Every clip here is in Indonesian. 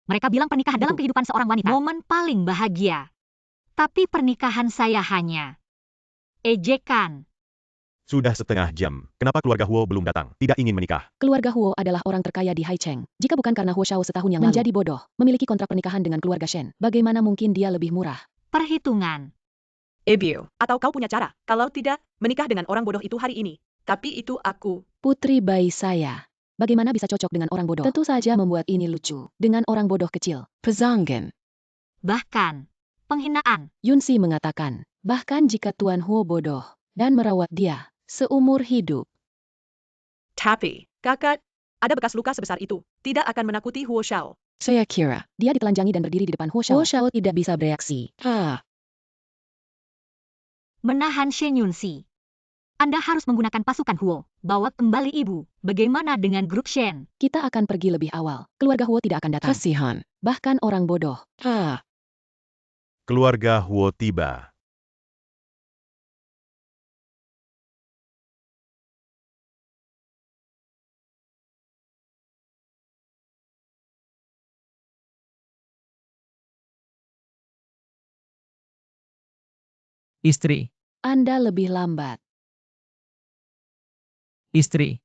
Mereka bilang pernikahan dalam kehidupan seorang wanita momen paling bahagia. Tapi pernikahan saya hanya ejekan. Sudah setengah jam. Kenapa keluarga Huo belum datang? Tidak ingin menikah. Keluarga Huo adalah orang terkaya di Haicheng. Jika bukan karena Huo Shao setahun yang lalu menjadi bodoh, memiliki kontrak pernikahan dengan keluarga Shen, bagaimana mungkin dia lebih murah? Perhitungan. Ebio, atau kau punya cara? Kalau tidak, menikah dengan orang bodoh itu hari ini. Tapi itu aku. Putri bayi saya. Bagaimana bisa cocok dengan orang bodoh? Tentu saja membuat ini lucu. Dengan orang bodoh kecil. Pezanggen. Bahkan, penghinaan. Yunsi mengatakan, bahkan jika Tuan Huo bodoh dan merawat dia seumur hidup. Tapi, kakak, ada bekas luka sebesar itu. Tidak akan menakuti Huo Shao. Saya kira, dia ditelanjangi dan berdiri di depan Huo Shao. Huo Shao tidak bisa bereaksi. Menahan Shen Yunsi. Anda harus menggunakan pasukan Huo. Bawa kembali ibu. Bagaimana dengan grup Shen? Kita akan pergi lebih awal. Keluarga Huo tidak akan datang. Kasihan. Bahkan orang bodoh. Keluarga Huo tiba. Istri. Anda lebih lambat. Istri.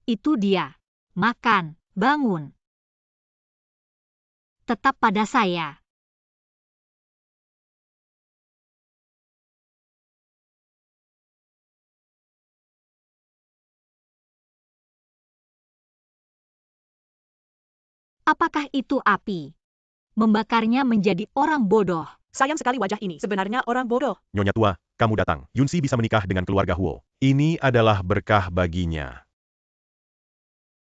Itu dia. Makan, bangun. Tetap pada saya. Apakah itu api? Membakarnya menjadi orang bodoh. Sayang sekali wajah ini. Sebenarnya orang bodoh. Nyonya tua, kamu datang. Yunsi bisa menikah dengan keluarga Huo. Ini adalah berkah baginya.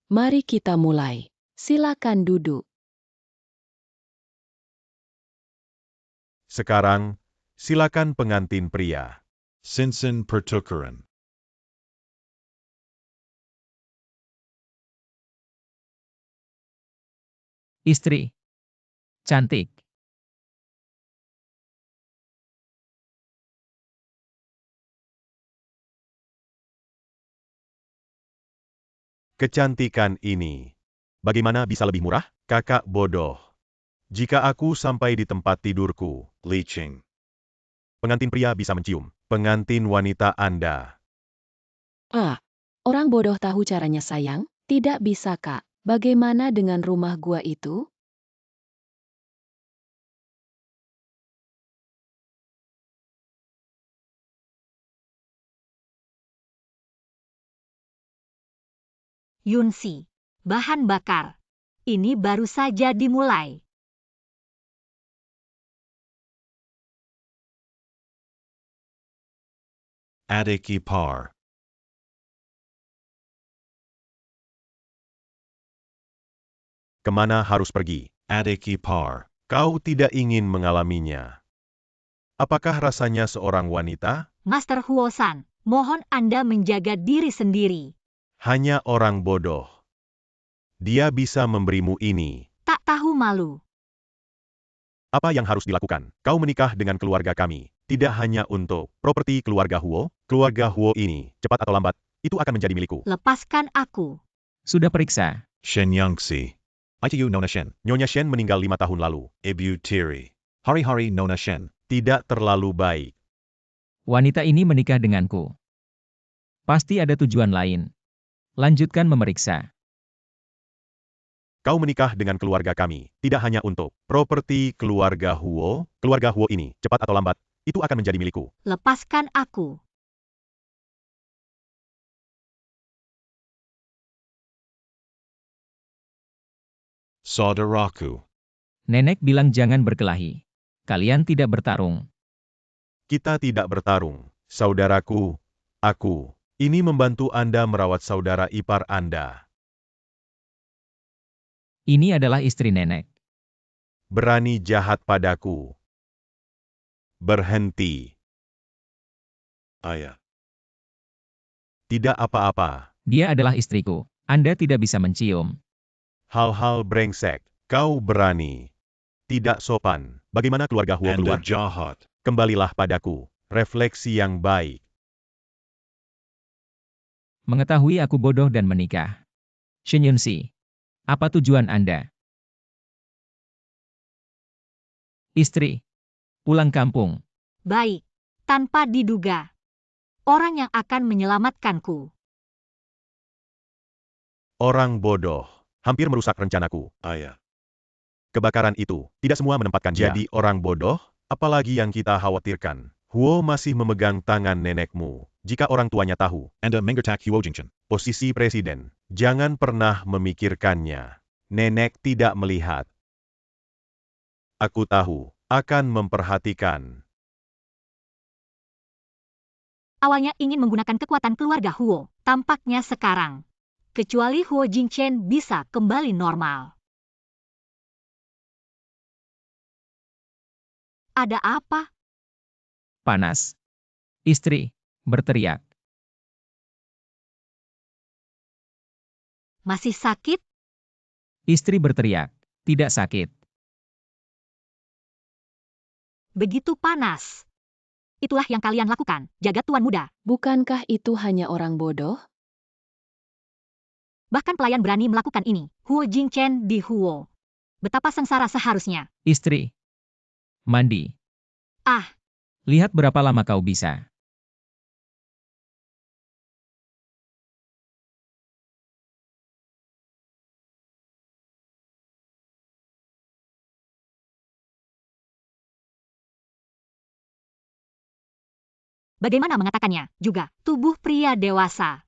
Mari kita mulai. Silakan duduk. Sekarang, silakan pengantin pria. Sinsen pertukaran. Istri. Cantik. Kecantikan ini. Bagaimana bisa lebih murah? Kakak bodoh. Jika aku sampai di tempat tidurku, Leaching. pengantin pria bisa mencium. Pengantin wanita Anda. Orang bodoh tahu caranya sayang? Tidak bisa, Kak. Bagaimana dengan rumah gua itu? Yunsi. Bahan bakar. Ini baru saja dimulai. Adiki par. Kemana harus pergi? Adiki par. Kau tidak ingin mengalaminya. Apakah rasanya seorang wanita? Master Huo-san, mohon Anda menjaga diri sendiri. Hanya orang bodoh. Dia bisa memberimu ini. Tak tahu malu. Apa yang harus dilakukan? Kau menikah dengan keluarga kami. Tidak hanya untuk properti keluarga Huo ini, cepat atau lambat, itu akan menjadi milikku. Lepaskan aku. Sudah periksa. Shen Yangxi. ITU Nona Shen. Nyonya Shen meninggal 5 tahun lalu. Ibu Tiri. Hari-hari Nona Shen. Tidak terlalu baik. Wanita ini menikah denganku. Pasti ada tujuan lain. Lanjutkan memeriksa. Kau menikah dengan keluarga kami, tidak hanya untuk properti keluarga Huo ini, cepat atau lambat, itu akan menjadi milikku. Lepaskan aku. Saudaraku. Nenek bilang jangan berkelahi. Kalian tidak bertarung. Kita tidak bertarung, saudaraku, aku. Ini membantu Anda merawat saudara ipar Anda. Ini adalah istri nenek. Berani jahat padaku. Berhenti. Ayah. Tidak apa-apa. Dia adalah istriku. Anda tidak bisa mencium. Hal-hal brengsek. Kau berani. Tidak sopan. Bagaimana keluarga Huo Anda keluar? jahat. Kembalilah padaku. Refleksi yang baik. Mengetahui aku bodoh dan menikah. Shen Yunsi. Apa tujuan Anda? Istri. Pulang kampung. Baik. Tanpa diduga. Orang yang akan menyelamatkanku. Orang bodoh. Hampir merusak rencanaku. Ayah. Kebakaran itu, tidak semua menempatkan dia. Jadi orang bodoh, apalagi yang kita khawatirkan. Huo masih memegang tangan nenekmu. Jika orang tuanya tahu, Anda menggertak Huo Jingchen. posisi presiden, jangan pernah memikirkannya. Nenek tidak melihat. Aku tahu, akan memperhatikan. Awalnya ingin menggunakan kekuatan keluarga Huo. Tampaknya sekarang. Kecuali Huo Jingchen bisa kembali normal. Ada apa? Panas. Istri. Berteriak. Masih sakit? Istri berteriak. Tidak sakit. Begitu panas. Itulah yang kalian lakukan, jagat tuan muda. Bukankah itu hanya orang bodoh? Bahkan pelayan berani melakukan ini. Huo Jingchen di Huo. Betapa sengsara seharusnya. Istri. Mandi. Ah, Lihat berapa lama kau bisa. bagaimana mengatakannya? Juga, tubuh pria dewasa.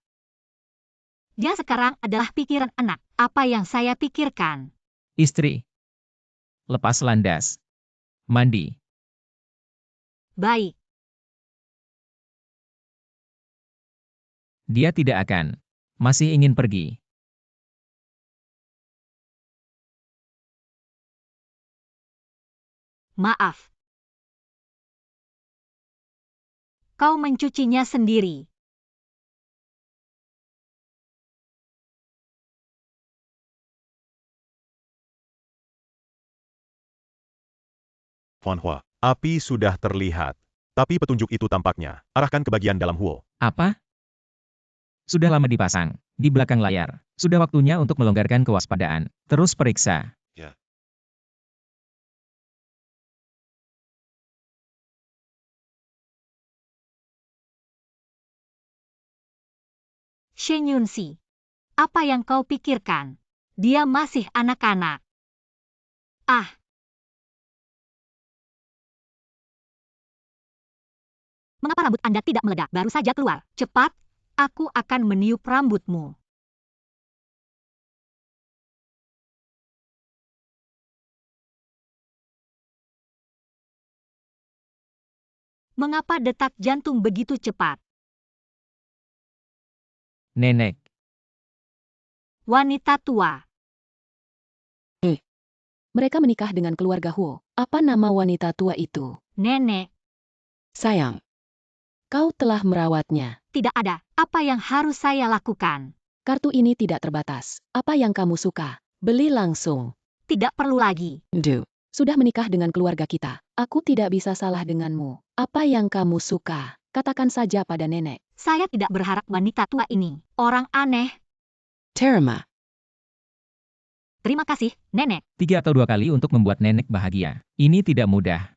Dia sekarang adalah pikiran anak. Apa yang saya pikirkan? Istri. Lepas landas. Mandi. Baik. Dia tidak akan. Masih ingin pergi. Maaf. Kau mencucinya sendiri. Huan Hua, api sudah terlihat. Tapi petunjuk itu tampaknya, arahkan ke bagian dalam Huo. Apa? Sudah lama dipasang. Di belakang layar. Sudah waktunya untuk melonggarkan kewaspadaan. Terus periksa. Ya. Shen Yunxi. Apa yang kau pikirkan? Dia masih anak-anak. Ah. Mengapa rambut Anda tidak meledak? Baru saja keluar. Cepat, aku akan meniup rambutmu. Mengapa detak jantung begitu cepat? Nenek. Wanita tua. Mereka menikah dengan keluarga Huo. Apa nama wanita tua itu? Nenek. Sayang. Kau telah merawatnya. Tidak ada. Apa yang harus saya lakukan? Kartu ini tidak terbatas. Apa yang kamu suka? Beli langsung. Tidak perlu lagi. Sudah menikah dengan keluarga kita. Aku tidak bisa salah denganmu. Apa yang kamu suka? Katakan saja pada nenek. Saya tidak berharap wanita tua ini. Orang aneh. Terima. Terima kasih, nenek. 3 atau 2 kali untuk membuat nenek bahagia. Ini tidak mudah.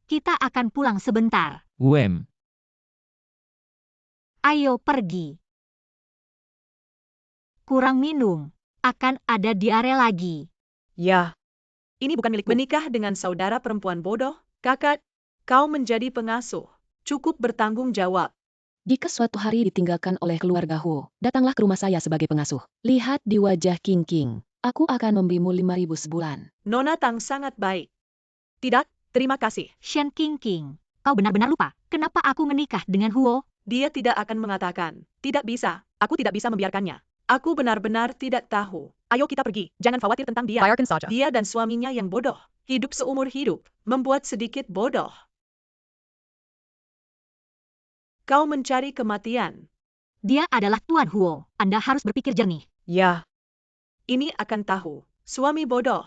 Kita akan pulang sebentar. Wem. Ayo pergi. Kurang minum. Akan ada diare lagi. Ya. Ini bukan milikku. Menikah dengan saudara perempuan bodoh, kakak, kau menjadi pengasuh. Cukup bertanggung jawab. Jika suatu hari ditinggalkan oleh keluarga Huo, datanglah ke rumah saya sebagai pengasuh. Lihat di wajah King King. Aku akan membimu 5.000 sebulan. Nona Tang sangat baik. Tidak, terima kasih. Shen King King. Kau benar-benar lupa. Kenapa aku menikah dengan Huo? Dia tidak akan mengatakan. Tidak bisa. Aku tidak bisa membiarkannya. Aku benar-benar tidak tahu. Ayo kita pergi. Jangan khawatir tentang dia. Bayarkan saja. Dia dan suaminya yang bodoh. Hidup seumur hidup. Membuat sedikit bodoh. Kau mencari kematian. Dia adalah Tuan Huo. Anda harus berpikir jernih. Ya. Ini akan tahu. Suami bodoh.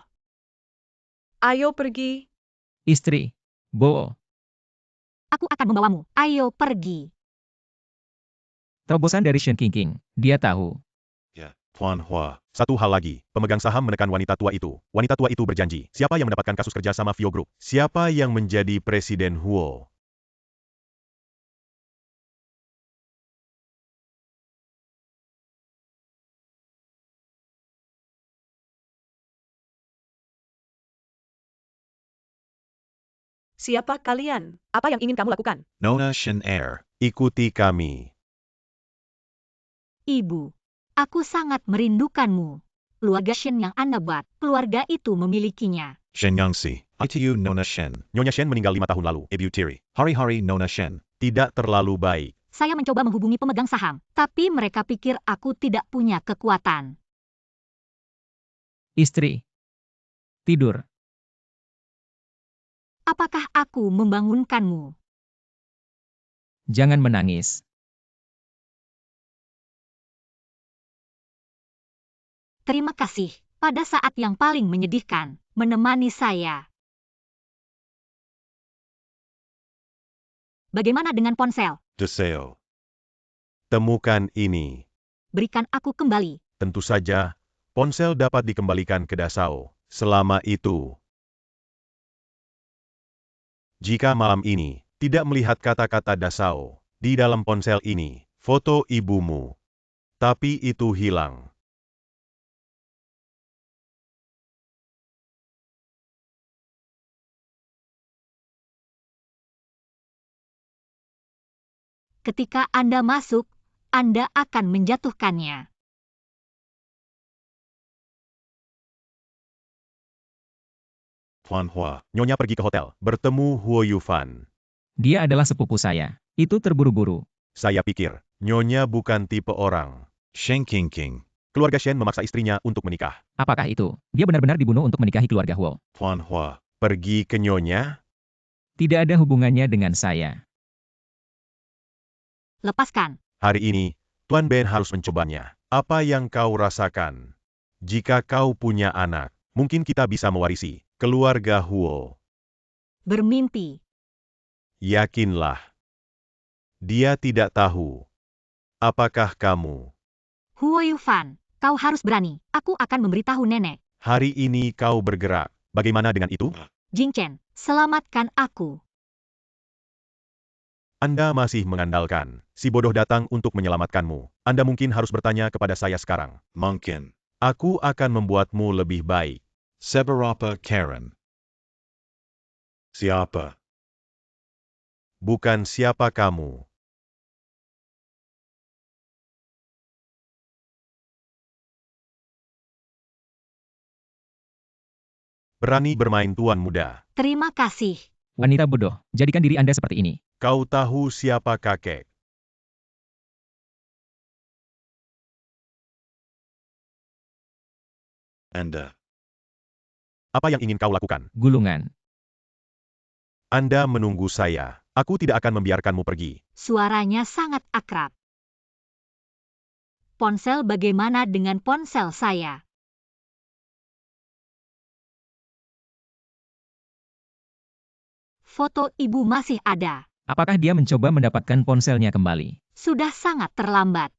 Ayo pergi. Istri. Bo. Aku akan membawamu. Ayo pergi. Terobosan dari Shen King King. Dia tahu. Ya. Huan Hua, Satu hal lagi, pemegang saham menekan wanita tua itu. Wanita tua itu berjanji, siapa yang mendapatkan kasus kerja sama Vio Group? Siapa yang menjadi presiden Huo? Siapa kalian? Apa yang ingin kamu lakukan? Nona Shen Air. Ikuti kami. Ibu, aku sangat merindukanmu. Keluarga Shen yang Anda buat, keluarga itu memilikinya. Shen Yangxi. ITU Nona Shen. Nyonya Shen meninggal 5 tahun lalu. Ibu Tiri. Hari-hari Nona Shen. Tidak terlalu baik. Saya mencoba menghubungi pemegang saham, tapi mereka pikir aku tidak punya kekuatan. Istri. Tidur. Apakah aku membangunkanmu? Jangan menangis. Terima kasih, pada saat yang paling menyedihkan, menemani saya. Bagaimana dengan ponsel? Deseo. Temukan ini. Berikan aku kembali. Tentu saja, ponsel dapat dikembalikan ke Dasao. Selama itu, jika malam ini tidak melihat kata-kata Dasao di dalam ponsel ini, foto ibumu, tapi itu hilang. Ketika Anda masuk, Anda akan menjatuhkannya. Huan Hua. Nyonya pergi ke hotel, bertemu Huo Yufan. Dia adalah sepupu saya. Itu terburu-buru. Saya pikir, Nyonya bukan tipe orang. Shen King. Keluarga Shen memaksa istrinya untuk menikah. Apakah itu? Dia benar-benar dibunuh untuk menikahi keluarga Huo. Huan Hua. Pergi ke Nyonya? Tidak ada hubungannya dengan saya. Lepaskan. Hari ini, Tuan Ben harus mencobanya. Apa yang kau rasakan? Jika kau punya anak, mungkin kita bisa mewarisi keluarga Huo. Bermimpi. Yakinlah. Dia tidak tahu. Apakah kamu? Huo Yufan, kau harus berani. Aku akan memberitahu nenek. Hari ini kau bergerak. Bagaimana dengan itu? Jing Chen, selamatkan aku. Anda masih mengandalkan si bodoh datang untuk menyelamatkanmu. Anda mungkin harus bertanya kepada saya sekarang. Mungkin. Aku akan membuatmu lebih baik. Seberapa Karen. Siapa? Bukan siapa kamu. Berani bermain tuan muda. Terima kasih. Wanita bodoh, jadikan diri Anda seperti ini. Kau tahu siapa kakek? Anda. Apa yang ingin kau lakukan? Gulungan. Anda menunggu saya. Aku tidak akan membiarkanmu pergi. Suaranya sangat akrab. Ponsel, bagaimana dengan ponsel saya? Foto ibu masih ada. Apakah dia mencoba mendapatkan ponselnya kembali? Sudah sangat terlambat.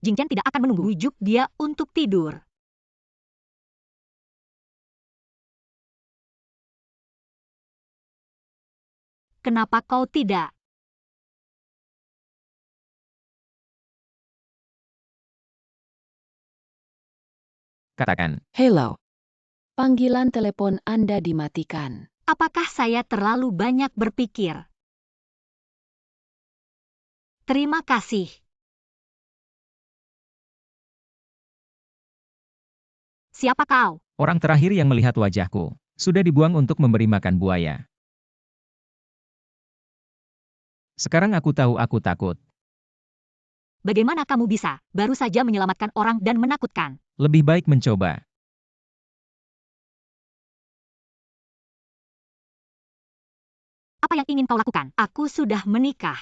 Jing Chen tidak akan menunggu bujuk dia untuk tidur. Kenapa kau tidak? Katakan. Hello. Panggilan telepon Anda dimatikan. Apakah saya terlalu banyak berpikir? Terima kasih. Siapa kau? Orang terakhir yang melihat wajahku. Sudah dibuang untuk memberi makan buaya. Sekarang aku tahu aku takut. Bagaimana kamu bisa baru saja menyelamatkan orang dan menakutkan? Lebih baik mencoba. Apa yang ingin kau lakukan? Aku sudah menikah.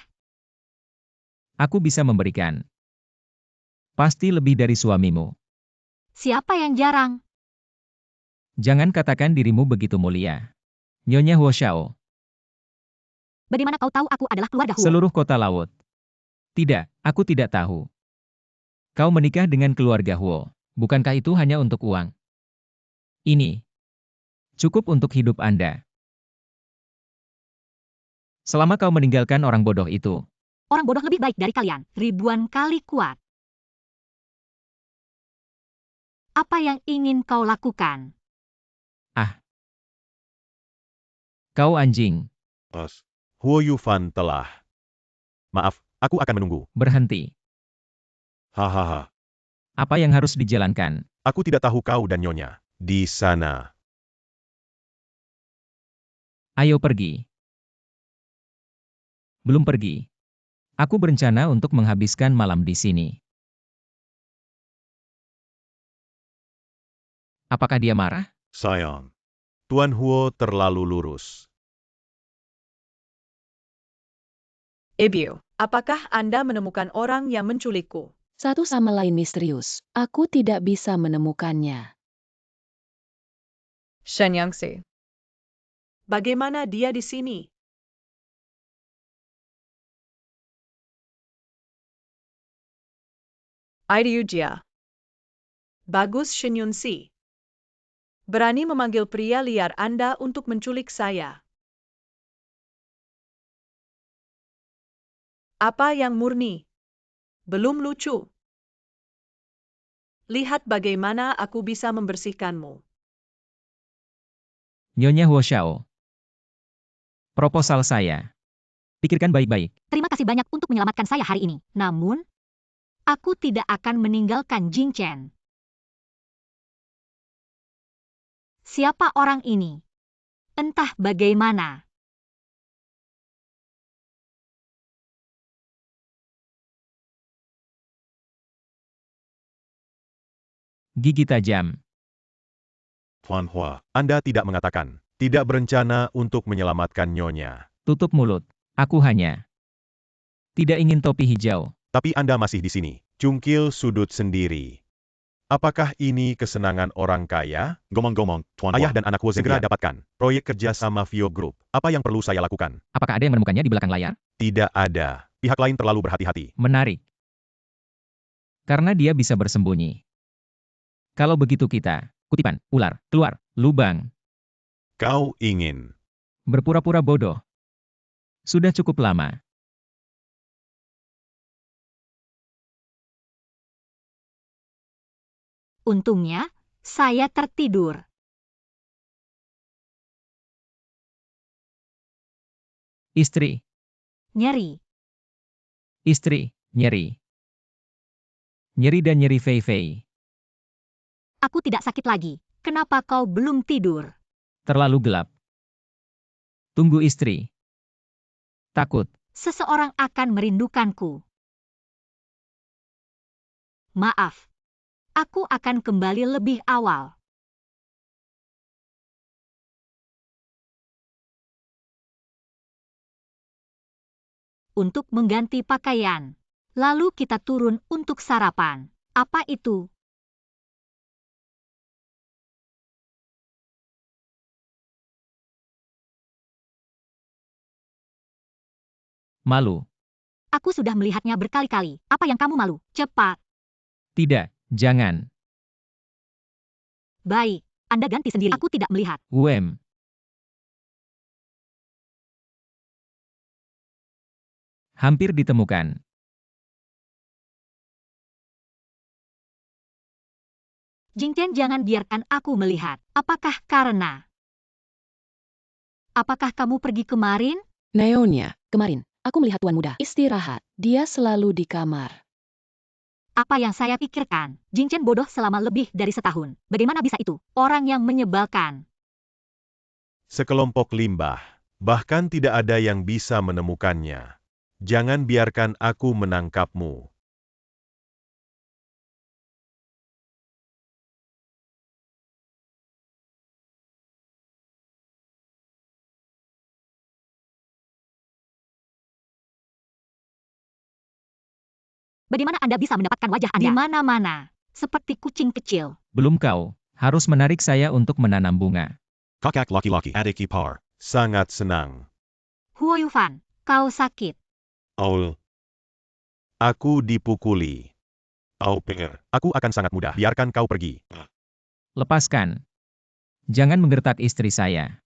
Aku bisa memberikan. Pasti lebih dari suamimu. Siapa yang jarang? Jangan katakan dirimu begitu mulia. Nyonya Huo Xiao. Bagaimana kau tahu aku adalah keluarga Huo? Seluruh kota laut. Tidak, aku tidak tahu. Kau menikah dengan keluarga Huo. Bukankah itu hanya untuk uang? Ini cukup untuk hidup Anda. Selama kau meninggalkan orang bodoh itu, Orang bodoh lebih baik dari kalian, ribuan kali kuat. Apa yang ingin kau lakukan? kau anjing, Us. Huo Yufan telah. Maaf, aku akan menunggu. berhenti. Hahaha. Apa yang harus dijalankan? Aku tidak tahu kau dan Nyonya. Di sana. Ayo pergi. Belum pergi. Aku berencana untuk menghabiskan malam di sini. Apakah dia marah? Sayang. Tuan Huo terlalu lurus. Ebio, apakah Anda menemukan orang yang menculikku? Satu sama lain misterius. Aku tidak bisa menemukannya. Shen Yangtze. Bagaimana dia di sini? Aidiu Jia. Bagus Shen Yunxi. Berani memanggil pria liar Anda untuk menculik saya. Apa yang murni? Belum lucu. Lihat bagaimana aku bisa membersihkanmu. Nyonya Huo Xiao. Proposal saya. Pikirkan baik-baik. Terima kasih banyak untuk menyelamatkan saya hari ini. Namun, aku tidak akan meninggalkan Jing Chen. Siapa orang ini? Entah bagaimana. Gigi tajam. Tuan Hua. Anda tidak mengatakan, tidak berencana untuk menyelamatkan Nyonya. Tutup mulut. Aku hanya tidak ingin topi hijau. Tapi Anda masih di sini. Cungkil sudut sendiri. Apakah ini kesenangan orang kaya? Gomong-gomong, Tuan Ayah Hua. dan anak Huo segera dapatkan proyek kerja sama Vio Group. Apa yang perlu saya lakukan? Apakah ada yang menemukannya di belakang layar? Tidak ada. Pihak lain terlalu berhati-hati. Menarik. Karena dia bisa bersembunyi. Kalau begitu kita, kutipan, ular, keluar, lubang, Kau ingin. berpura-pura bodoh. Sudah cukup lama. Untungnya, saya tertidur. Istri, Nyeri. istri, nyeri. Nyeri dan nyeri Fei-Fei. Aku tidak sakit lagi. Kenapa kau belum tidur? Terlalu gelap. Tunggu istri. Takut. Seseorang akan merindukanku. Maaf. Aku akan kembali lebih awal. Untuk mengganti pakaian. Lalu kita turun untuk sarapan. Apa itu? Malu. Aku sudah melihatnya berkali-kali. Apa yang kamu malu? Cepat. Tidak, jangan. Baik. Anda ganti sendiri. Aku tidak melihat. Wem. Hampir ditemukan. Jing Chen, jangan biarkan aku melihat. Apakah karena? Apakah kamu pergi kemarin? Nyonya, kemarin, aku melihat Tuan Muda istirahat. Dia selalu di kamar. Apa yang saya pikirkan? Jing Chen bodoh selama lebih dari setahun. Bagaimana bisa itu? Orang yang menyebalkan. Sekelompok limbah. Bahkan tidak ada yang bisa menemukannya. Jangan biarkan aku menangkapmu. Bagaimana Anda bisa mendapatkan wajah Anda? Di mana-mana. Seperti kucing kecil. Belum kau. Harus menarik saya untuk menanam bunga. Kakak laki-laki adik ipar. Sangat senang. Huo Yufan, kau sakit. Oh, Aku dipukuli. Au pair. Aku akan sangat mudah. Biarkan kau pergi. Lepaskan. Jangan menggertak istri saya.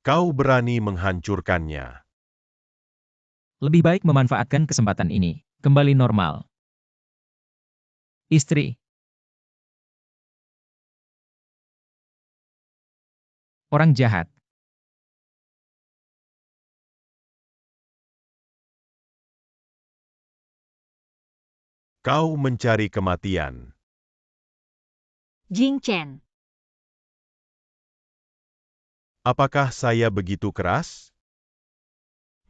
Kau berani menghancurkannya. Lebih baik memanfaatkan kesempatan ini. Kembali normal. Istri. Orang jahat. Kau mencari kematian. Jing Chen. Apakah saya begitu keras?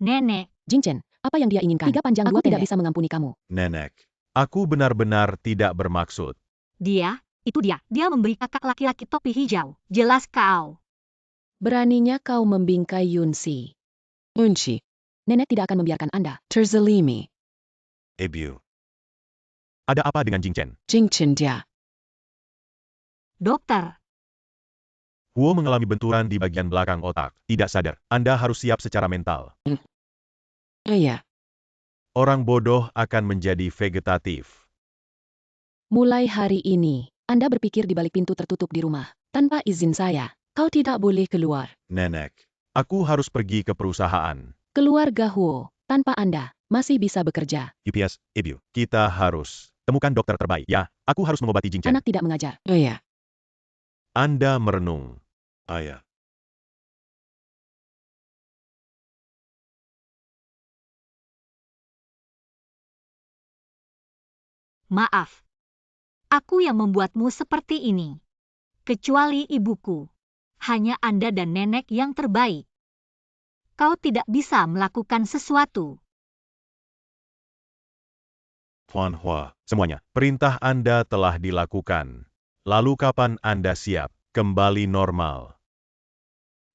Nenek. Jing Chen, apa yang dia inginkan? 3 panjang Aku 2 tidak pendek. bisa mengampuni kamu. Nenek. Aku benar-benar tidak bermaksud. Itu dia. Dia memberi kakak laki-laki topi hijau. Jelas kau. Beraninya kau membingkai Yunsi. Unci. Nenek tidak akan membiarkan Anda. Terzalimi. Ebu. Ada apa dengan Jing Chen? Jing Chen dia. Dokter. Huo mengalami benturan di bagian belakang otak. Tidak sadar. Anda harus siap secara mental. Iya. Orang bodoh akan menjadi vegetatif. Mulai hari ini, Anda berpikir di balik pintu tertutup di rumah. Tanpa izin saya, kau tidak boleh keluar. Nenek. Aku harus pergi ke perusahaan. Keluarga Huo, tanpa Anda, masih bisa bekerja. UPS, Ebu. Kita harus temukan dokter terbaik. Ya, aku harus mengobati Jing Chen. Anak tidak mengajar. Iya. Anda merenung. Ayah. Maaf. Aku yang membuatmu seperti ini. Kecuali ibuku. Hanya Anda dan nenek yang terbaik. Kau tidak bisa melakukan sesuatu. Tuan Hua. Semuanya. Perintah Anda telah dilakukan. Lalu kapan Anda siap kembali normal?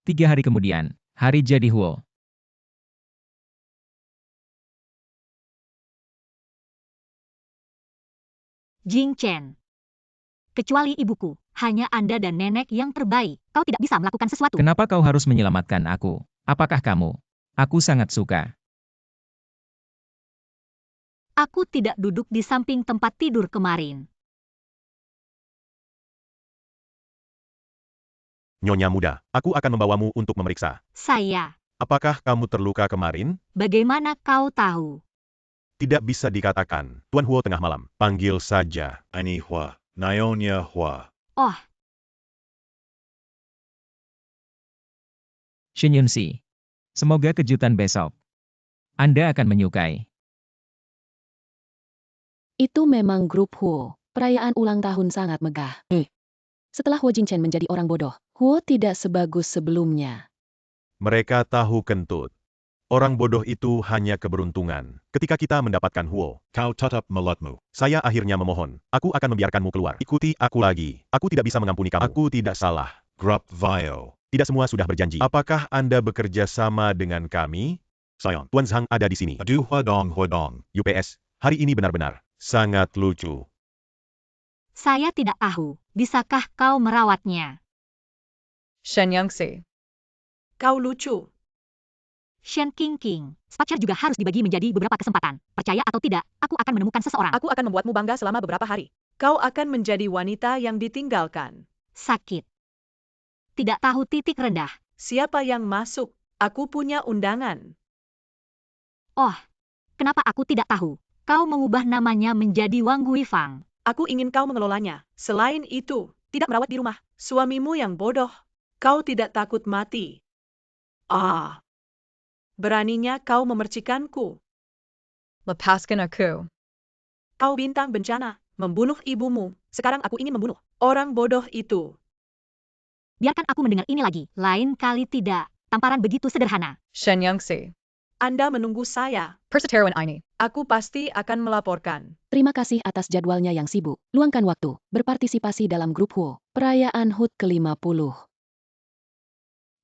3 hari kemudian, hari jadi Huo. Jing Chen. Kecuali ibuku, hanya Anda dan nenek yang terbaik. Kau tidak bisa melakukan sesuatu. Kenapa kau harus menyelamatkan aku? Apakah kamu? Aku sangat suka. Aku tidak duduk di samping tempat tidur kemarin. Nyonya muda, aku akan membawamu untuk memeriksa. Saya. Apakah kamu terluka kemarin? Bagaimana kau tahu? Tidak bisa dikatakan. Tuan Huo tengah malam. Panggil saja. Ani Hua. Nyonya Hua. Oh, Shin Yunsi. Semoga kejutan besok. Anda akan menyukai. Itu memang grup Huo. Perayaan ulang tahun sangat megah. Setelah Huo Jingchen menjadi orang bodoh, Huo tidak sebagus sebelumnya. Mereka tahu kentut. Orang bodoh itu hanya keberuntungan. Ketika kita mendapatkan Huo, Kau tutup mulutmu. saya akhirnya memohon. Aku akan membiarkanmu keluar. Ikuti aku lagi. Aku tidak bisa mengampuni kamu. Aku tidak salah. Grup Vio. Tidak semua sudah berjanji. Apakah Anda bekerja sama dengan kami? Sion. Tuan Zhang ada di sini. Adu Huadong Huadong. UPS, hari ini benar-benar sangat lucu. saya tidak tahu. Bisakah kau merawatnya? Shen Yangsi. Kau lucu. Shen Qingqing. Spatcher juga harus dibagi menjadi beberapa kesempatan. Percaya atau tidak, aku akan menemukan seseorang. Aku akan membuatmu bangga selama beberapa hari. Kau akan menjadi wanita yang ditinggalkan. Sakit. Tidak tahu titik rendah. Siapa yang masuk? Aku punya undangan. Oh, kenapa aku tidak tahu? Kau mengubah namanya menjadi Wang Guifang. Aku ingin kau mengelolanya. Selain itu, tidak merawat di rumah. Suamimu yang bodoh. Kau tidak takut mati. Ah. Beraninya kau memercikanku. Lepaskan aku. Kau bintang bencana, membunuh ibumu. Sekarang aku ingin membunuh orang bodoh itu. Biarkan aku mendengar ini lagi. Lain kali tidak. Tamparan begitu sederhana. Shen Yangsi. Anda menunggu saya. Persiteruan ini. Aku pasti akan melaporkan. Terima kasih atas jadwalnya yang sibuk. Luangkan waktu, berpartisipasi dalam grup Huo. Perayaan HUT ke-50.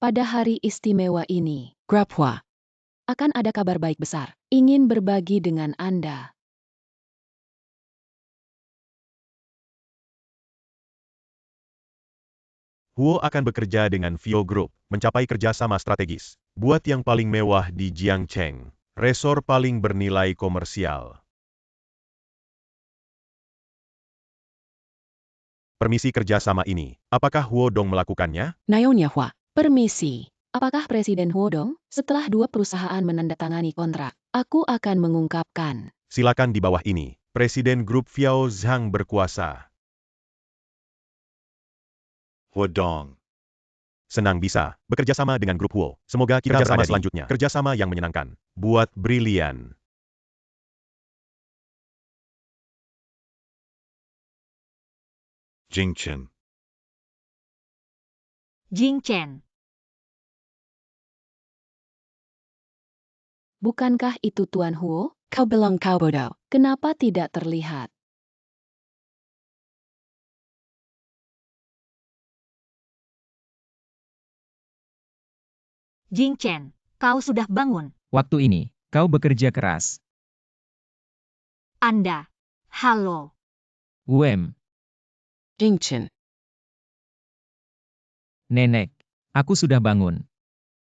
Pada hari istimewa ini, grup Huo akan ada kabar baik besar. Ingin berbagi dengan Anda. Huo akan bekerja dengan Vio Group, mencapai kerjasama strategis. Buat yang paling mewah di Jiangcheng. Resor paling bernilai komersial. permisi kerjasama ini. Apakah Huo Dong melakukannya? Nyonya Hua, permisi. Apakah Presiden Huodong? Setelah dua perusahaan menandatangani kontrak, aku akan mengungkapkan. Silakan di bawah ini. Presiden grup Fiao Zhang berkuasa. Huodong. Senang bisa bekerja sama dengan grup Huo. Semoga kita bersama selanjutnya. Kerjasama yang menyenangkan. Buat brilian. Jingchen. Jing Chen. Bukankah itu Tuan Huo? Kau bilang kau bodoh. Kenapa tidak terlihat? Jing Chen, kau sudah bangun. Waktu ini, kau bekerja keras. Anda. Halo. Jingchen. Nenek. Aku sudah bangun.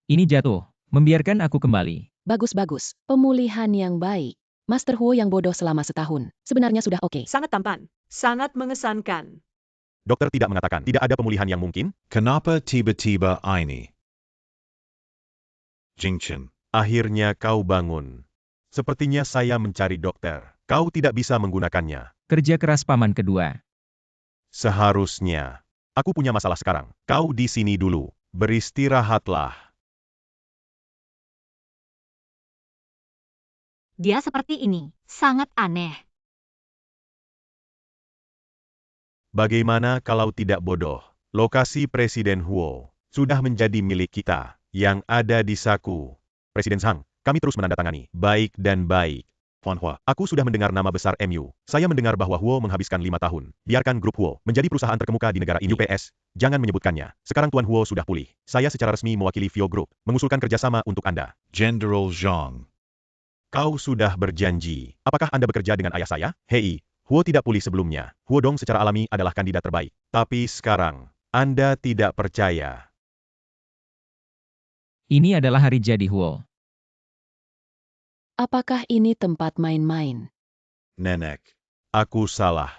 Ini jatuh. Membiarkan aku kembali. Bagus-bagus. Pemulihan yang baik. Master Huo yang bodoh selama setahun. Sebenarnya sudah oke. Sangat tampan. Sangat mengesankan. Dokter tidak mengatakan tidak ada pemulihan yang mungkin? Kenapa tiba-tiba ini? Jingchen. Akhirnya kau bangun. Sepertinya saya mencari dokter. Kau tidak bisa menggunakannya. Kerja keras paman kedua. Seharusnya. Aku punya masalah sekarang. Kau di sini dulu. Beristirahatlah. Dia seperti ini. Sangat aneh. Bagaimana kalau tidak bodoh? Lokasi Presiden Huo sudah menjadi milik kita. Yang ada di saku. Presiden Zhang, kami terus menandatangani. Baik dan baik. Tuan Hua. Aku sudah mendengar nama besar MU. Saya mendengar bahwa Huo menghabiskan 5 tahun. Biarkan grup Huo menjadi perusahaan terkemuka di negara ini. UPS, jangan menyebutkannya. Sekarang Tuan Huo sudah pulih. Saya secara resmi mewakili Vio Group, mengusulkan kerjasama untuk Anda. General Zhang. Kau sudah berjanji. Apakah Anda bekerja dengan ayah saya? Hei, Huo tidak pulih sebelumnya. Huo Dong secara alami adalah kandidat terbaik. Tapi sekarang, Anda tidak percaya. Ini adalah hari jadi Huo. Apakah ini tempat main-main? Nenek. Aku salah.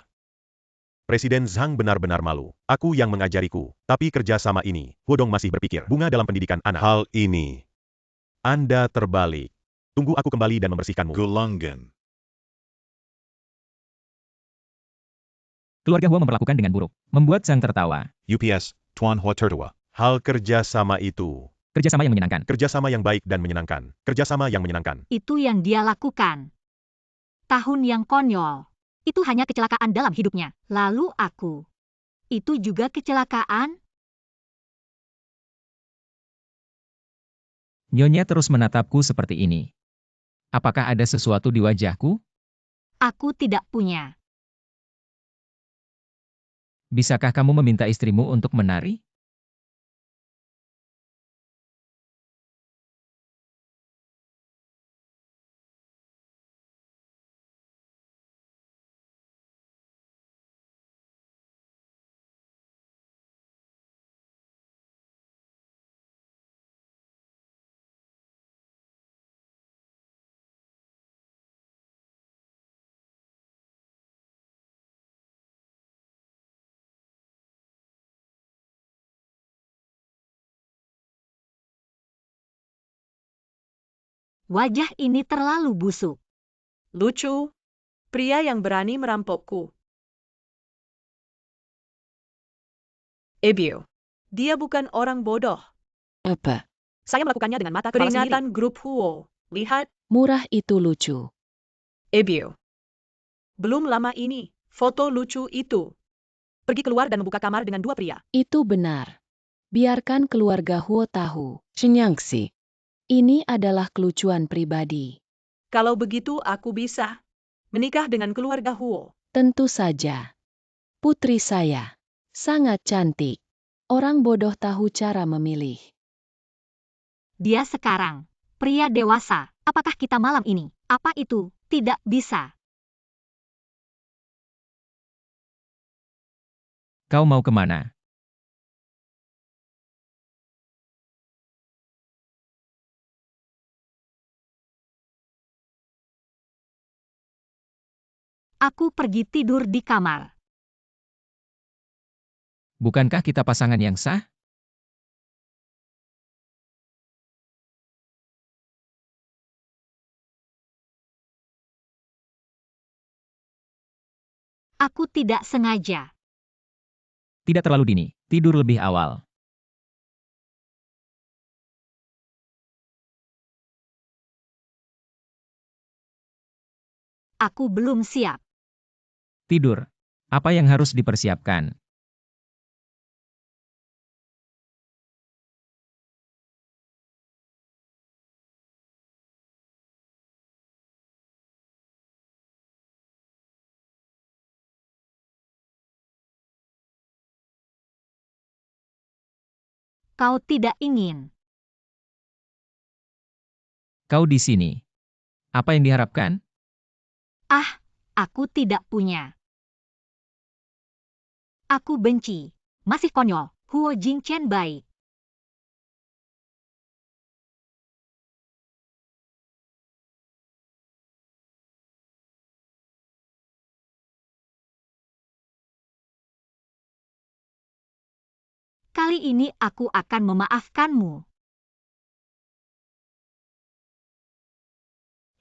Presiden Zhang benar-benar malu. Aku yang mengajariku. Tapi kerjasama ini, Huo Dong masih berpikir. Bunga dalam pendidikan anak. Hal ini. Anda terbalik. Tunggu aku kembali dan membersihkanmu. Gulungan. Keluarga Huo memperlakukan dengan buruk. Membuat Zhang tertawa. UPS. Tuan Hua Tertua. Hal kerjasama itu. Kerjasama yang menyenangkan. Kerjasama yang baik dan menyenangkan. Kerjasama yang menyenangkan. Itu yang dia lakukan. Tahun yang konyol. Itu hanya kecelakaan dalam hidupnya. Lalu aku. Itu juga kecelakaan? Nyonya terus menatapku seperti ini. Apakah ada sesuatu di wajahku? Aku tidak punya. Bisakah kamu meminta istrimu untuk menari? Wajah ini terlalu busuk. Lucu. Pria yang berani merampokku. Ibu. Dia bukan orang bodoh. Apa? Saya melakukannya dengan mata kepala sendiri. Peringatan grup Huo. Lihat, Murah itu lucu. Ibu. Belum lama ini, foto lucu itu. Pergi keluar dan membuka kamar dengan dua pria. Itu benar. Biarkan keluarga Huo tahu. Shenyangxi. Ini adalah kelucuan pribadi. Kalau begitu aku bisa menikah dengan keluarga Huo. Tentu saja. Putri saya. Sangat cantik. Orang bodoh tahu cara memilih. Dia sekarang. Pria dewasa. Apakah kita malam ini? Apa itu? Tidak bisa. Kau mau kemana? Aku pergi tidur di kamar. Bukankah kita pasangan yang sah? Aku tidak sengaja. Tidak terlalu dini, tidur lebih awal. Aku belum siap. Tidur. Apa yang harus dipersiapkan? Kau tidak ingin. Kau di sini. Apa yang diharapkan? Ah, aku tidak punya. Aku benci. Masih konyol. Huo Jingchen baik. Kali ini aku akan memaafkanmu.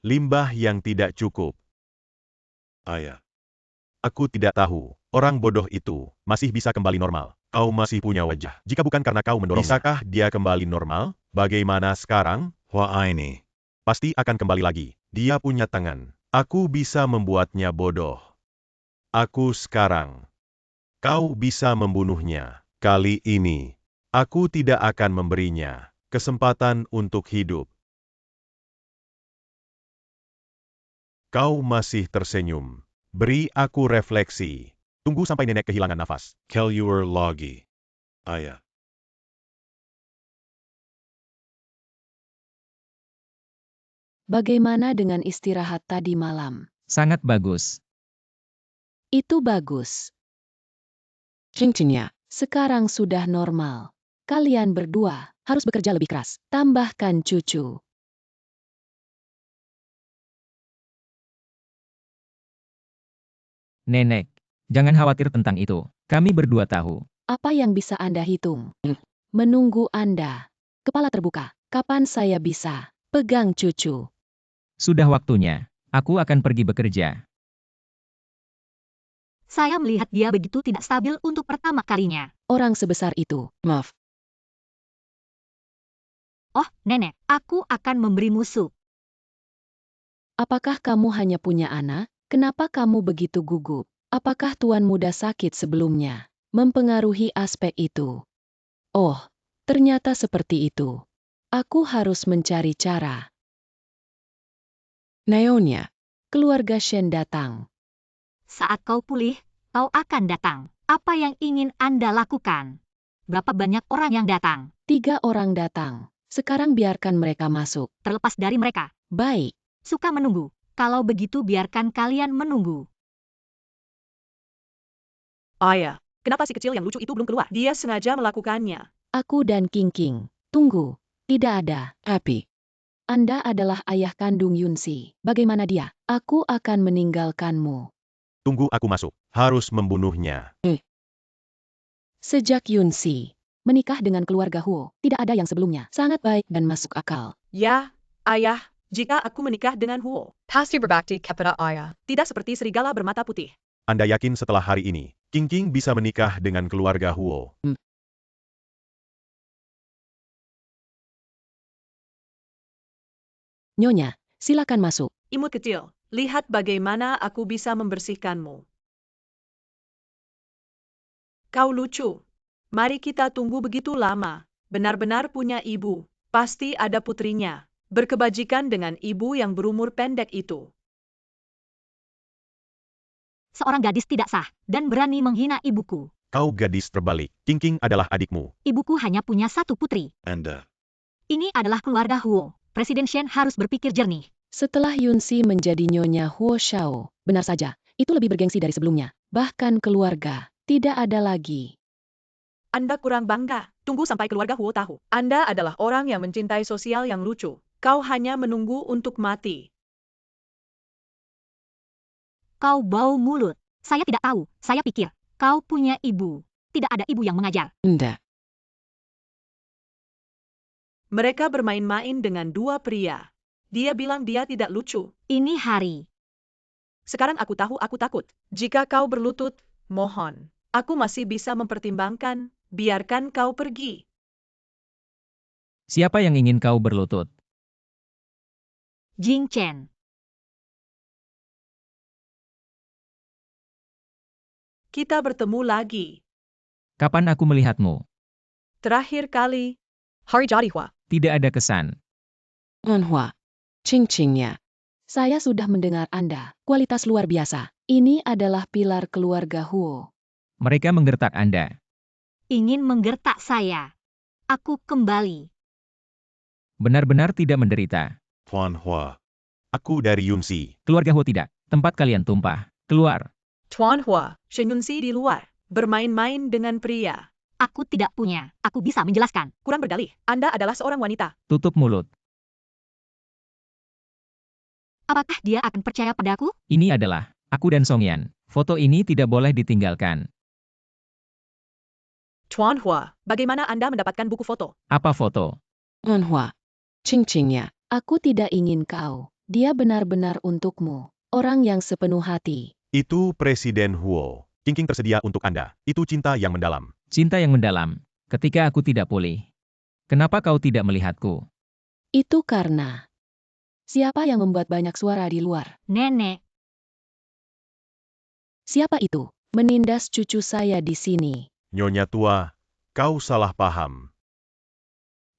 Limbah yang tidak cukup. Ayah. Aku tidak tahu. Orang bodoh itu masih bisa kembali normal. Kau masih punya wajah. Jika bukan karena kau mendorongnya. Bisakah dia kembali normal? Bagaimana sekarang? Hua ini. Pasti akan kembali lagi. Dia punya tangan. Aku bisa membuatnya bodoh. Aku sekarang. Kau bisa membunuhnya. Kali ini, aku tidak akan memberinya kesempatan untuk hidup. Kau masih tersenyum. Beri aku refleksi. Tunggu sampai nenek kehilangan nafas. Keluar lagi. Ayah. Bagaimana dengan istirahat tadi malam? Sangat bagus. Itu bagus. Cincinnya, sekarang sudah normal. Kalian berdua harus bekerja lebih keras. Tambahkan cucu. Nenek, jangan khawatir tentang itu. Kami berdua tahu. Apa yang bisa Anda hitung? Menunggu Anda. Kepala terbuka. Kapan saya bisa pegang cucu? Sudah waktunya. Aku akan pergi bekerja. Saya melihat dia begitu tidak stabil untuk pertama kalinya. Orang sebesar itu. Maaf. Oh, nenek, aku akan memberimu sup. Apakah kamu hanya punya anak? Kenapa kamu begitu gugup? Apakah tuan muda sakit sebelumnya? Mempengaruhi aspek itu. Oh, ternyata seperti itu. Aku harus mencari cara. Naonya, keluarga Shen datang. Saat kau pulih, kau akan datang. Apa yang ingin Anda lakukan? Berapa banyak orang yang datang? 3 orang datang. Sekarang biarkan mereka masuk. Terlepas dari mereka, Baik. suka menunggu. Kalau begitu biarkan kalian menunggu. Ayah, kenapa si kecil yang lucu itu belum keluar? Dia sengaja melakukannya. Aku dan King King. Tunggu. Tidak ada. Tapi, Anda adalah ayah kandung Yunsi. Bagaimana dia? Aku akan meninggalkanmu. Tunggu aku masuk. Harus membunuhnya. Sejak Yunsi menikah dengan keluarga Huo, tidak ada yang sebelumnya. Sangat baik dan masuk akal. Ya, ayah, jika aku menikah dengan Huo, Pasti berbakti kepada ayah. tidak seperti serigala bermata putih. Anda yakin setelah hari ini, King King bisa menikah dengan keluarga Huo? Nyonya, silakan masuk. Imut kecil, lihat bagaimana aku bisa membersihkanmu. Kau lucu. Mari kita tunggu begitu lama. Benar-benar punya ibu. Pasti ada putrinya. Berkebajikan dengan ibu yang berumur pendek itu. Seorang gadis tidak sah dan berani menghina ibuku. Kau gadis terbalik. King King adalah adikmu. Ibuku hanya punya satu putri. Anda. Ini adalah keluarga Huo. Presiden Shen harus berpikir jernih. Setelah Yunsi menjadi Nyonya Huo Shao, benar saja, itu lebih bergengsi dari sebelumnya. Bahkan keluarga, tidak ada lagi. Anda kurang bangga. Tunggu sampai keluarga Huo tahu. Anda adalah orang yang mencintai sosial yang lucu. Kau hanya menunggu untuk mati. Kau bau mulut. Saya tidak tahu. Saya pikir kau punya ibu. tidak ada ibu yang mengajar. Anda. Mereka bermain-main dengan dua pria. Dia bilang dia tidak lucu. Ini hari. Sekarang aku tahu aku takut. Jika kau berlutut, mohon. Aku masih bisa mempertimbangkan. Biarkan kau pergi. Siapa yang ingin kau berlutut? Jing Chen. Kita bertemu lagi. Kapan aku melihatmu? Terakhir kali. Hari jadi hua. Tidak ada kesan. Anhua. Cing-cingnya. Saya sudah mendengar Anda. Kualitas luar biasa. Ini adalah pilar keluarga Huo. Mereka menggertak Anda. Ingin menggertak saya. Aku kembali. Benar-benar tidak menderita. Tuan Hua. Aku dari Yunxi. Keluarga Ho tidak. Tempat kalian tumpah. Keluar. Tuan Hua, Shen Yunxi di luar. Bermain-main dengan pria. Aku tidak punya. Aku bisa menjelaskan. Kurang berdalih. Anda adalah seorang wanita. Tutup mulut. Apakah dia akan percaya padaku? Ini adalah aku dan Songyan. Foto ini tidak boleh ditinggalkan. Tuan Hua, bagaimana Anda mendapatkan buku foto? Apa foto? Anhua. Cing-cingnya. Aku tidak ingin kau. Dia benar-benar untukmu. Orang yang sepenuh hati. Itu Presiden Huo. Cincin tersedia untuk Anda. Itu cinta yang mendalam. Cinta yang mendalam. Ketika aku tidak pulih. Kenapa kau tidak melihatku? Itu karena. Siapa yang membuat banyak suara di luar? Nenek. Siapa itu? Menindas cucu saya di sini. Nyonya tua, kau salah paham.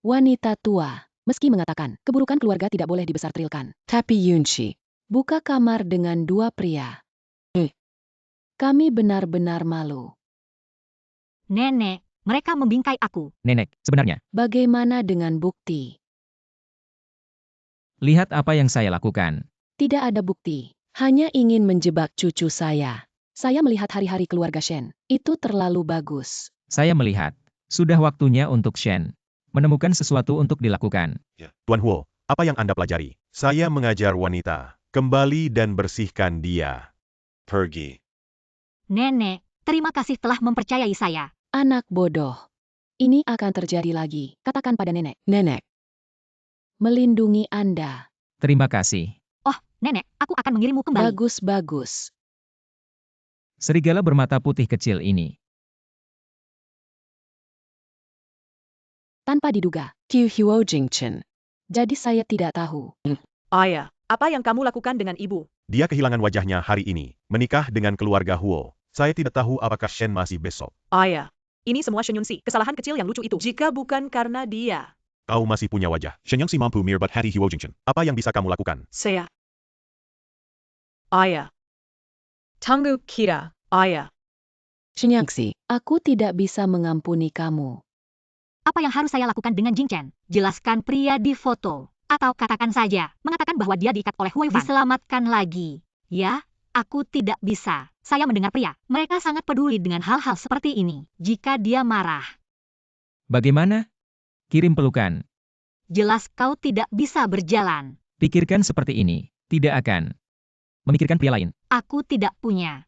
Wanita tua. Meski mengatakan, keburukan keluarga tidak boleh dibesar-trilkan. Tapi Yunxi. Buka kamar dengan dua pria. Kami benar-benar malu. Nenek. Mereka membingkai aku. Nenek, sebenarnya. Bagaimana dengan bukti? Lihat apa yang saya lakukan. Tidak ada bukti. Hanya ingin menjebak cucu saya. Saya melihat hari-hari keluarga Shen. Itu terlalu bagus. Saya melihat. Sudah waktunya untuk Shen menemukan sesuatu untuk dilakukan. Tuan Huo, apa yang Anda pelajari? Saya mengajar wanita. Kembali dan bersihkan dia. Pergi. Nenek, terima kasih telah mempercayai saya. Anak bodoh. Ini akan terjadi lagi. Katakan pada nenek. Nenek. Melindungi Anda. Terima kasih. Oh, nenek, aku akan mengirimmu kembali. Bagus-bagus. Serigala bermata putih kecil ini. Tanpa diduga. Qiu Huo Jingchen. Jadi saya tidak tahu. Ayah, apa yang kamu lakukan dengan ibu? Dia kehilangan wajahnya hari ini. Menikah dengan keluarga Huo. Saya tidak tahu apakah Shen masih besok. Ayah, ini semua Shen Yunxi, kesalahan kecil yang lucu itu. Jika bukan karena dia, Kau masih punya wajah. Shen Yangxi mampu merebut hati Huo Jingchen. Apa yang bisa kamu lakukan? saya. Ayah. Tunggu kira, ayah. Shenyangxi, aku tidak bisa mengampuni kamu. Apa yang harus saya lakukan dengan Jing Chen? Jelaskan pria di foto. Atau katakan saja, mengatakan bahwa dia diikat oleh Hui Fan. Diselamatkan lagi. Ya, aku tidak bisa. Saya mendengar pria. Mereka sangat peduli dengan hal-hal seperti ini. Jika dia marah. Bagaimana? Kirim pelukan. Jelas kau tidak bisa berjalan. Pikirkan seperti ini. Tidak akan memikirkan pria lain. Aku tidak punya.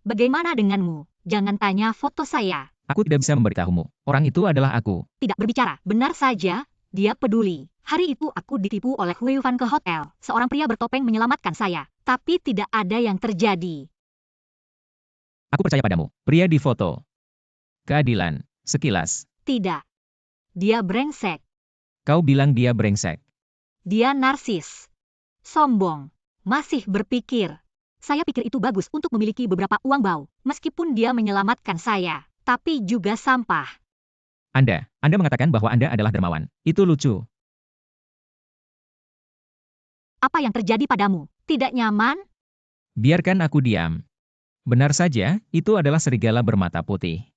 Bagaimana denganmu? Jangan tanya foto saya. Aku tidak bisa memberitahumu. Orang itu adalah aku. Tidak berbicara. Benar saja, dia peduli. Hari itu aku ditipu oleh Hui Fan ke hotel. Seorang pria bertopeng menyelamatkan saya. Tapi tidak ada yang terjadi. Aku percaya padamu. Pria di foto. Keadilan. Sekilas. Tidak. Dia brengsek. Kau bilang dia brengsek. Dia narsis. Sombong. Masih berpikir. Saya pikir itu bagus untuk memiliki beberapa uang bau. Meskipun dia menyelamatkan saya. Tapi juga sampah. Anda mengatakan bahwa Anda adalah dermawan. Itu lucu. Apa yang terjadi padamu? Tidak nyaman? Biarkan aku diam. Benar saja, itu adalah serigala bermata putih.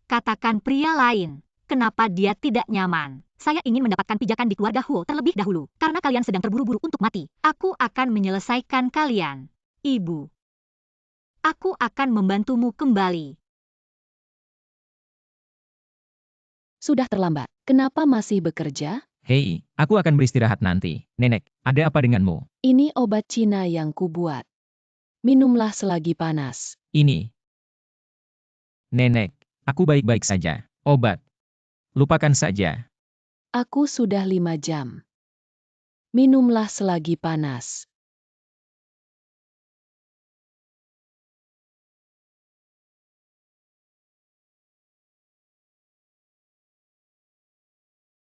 Katakan pria lain. Kenapa dia tidak nyaman? Saya ingin mendapatkan pijakan di keluarga Huo terlebih dahulu. Karena kalian sedang terburu-buru untuk mati. Aku akan menyelesaikan kalian. Ibu. Aku akan membantumu kembali. Sudah terlambat. Kenapa masih bekerja? Hei, aku akan beristirahat nanti. Nenek, ada apa denganmu? Ini obat Cina yang kubuat. Minumlah selagi panas. Ini. Nenek, aku baik-baik saja. Obat. Lupakan saja. Aku sudah 5 jam. Minumlah selagi panas.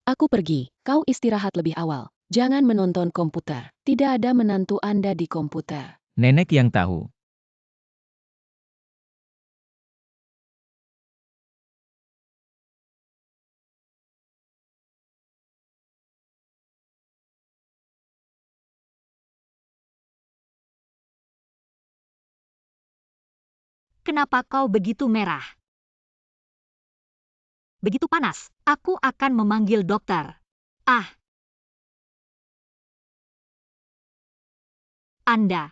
Aku pergi, kau istirahat lebih awal. Jangan menonton komputer. Tidak ada menantu Anda di komputer. Nenek yang tahu. Kenapa kau begitu merah? Begitu panas, aku akan memanggil dokter. Ah. Anda.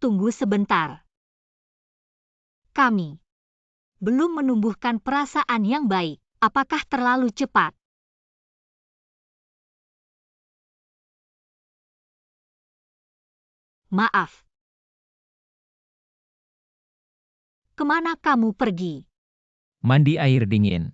Tunggu sebentar. Kami belum menumbuhkan perasaan yang baik. Apakah terlalu cepat? Maaf. Kemana kamu pergi? Mandi air dingin.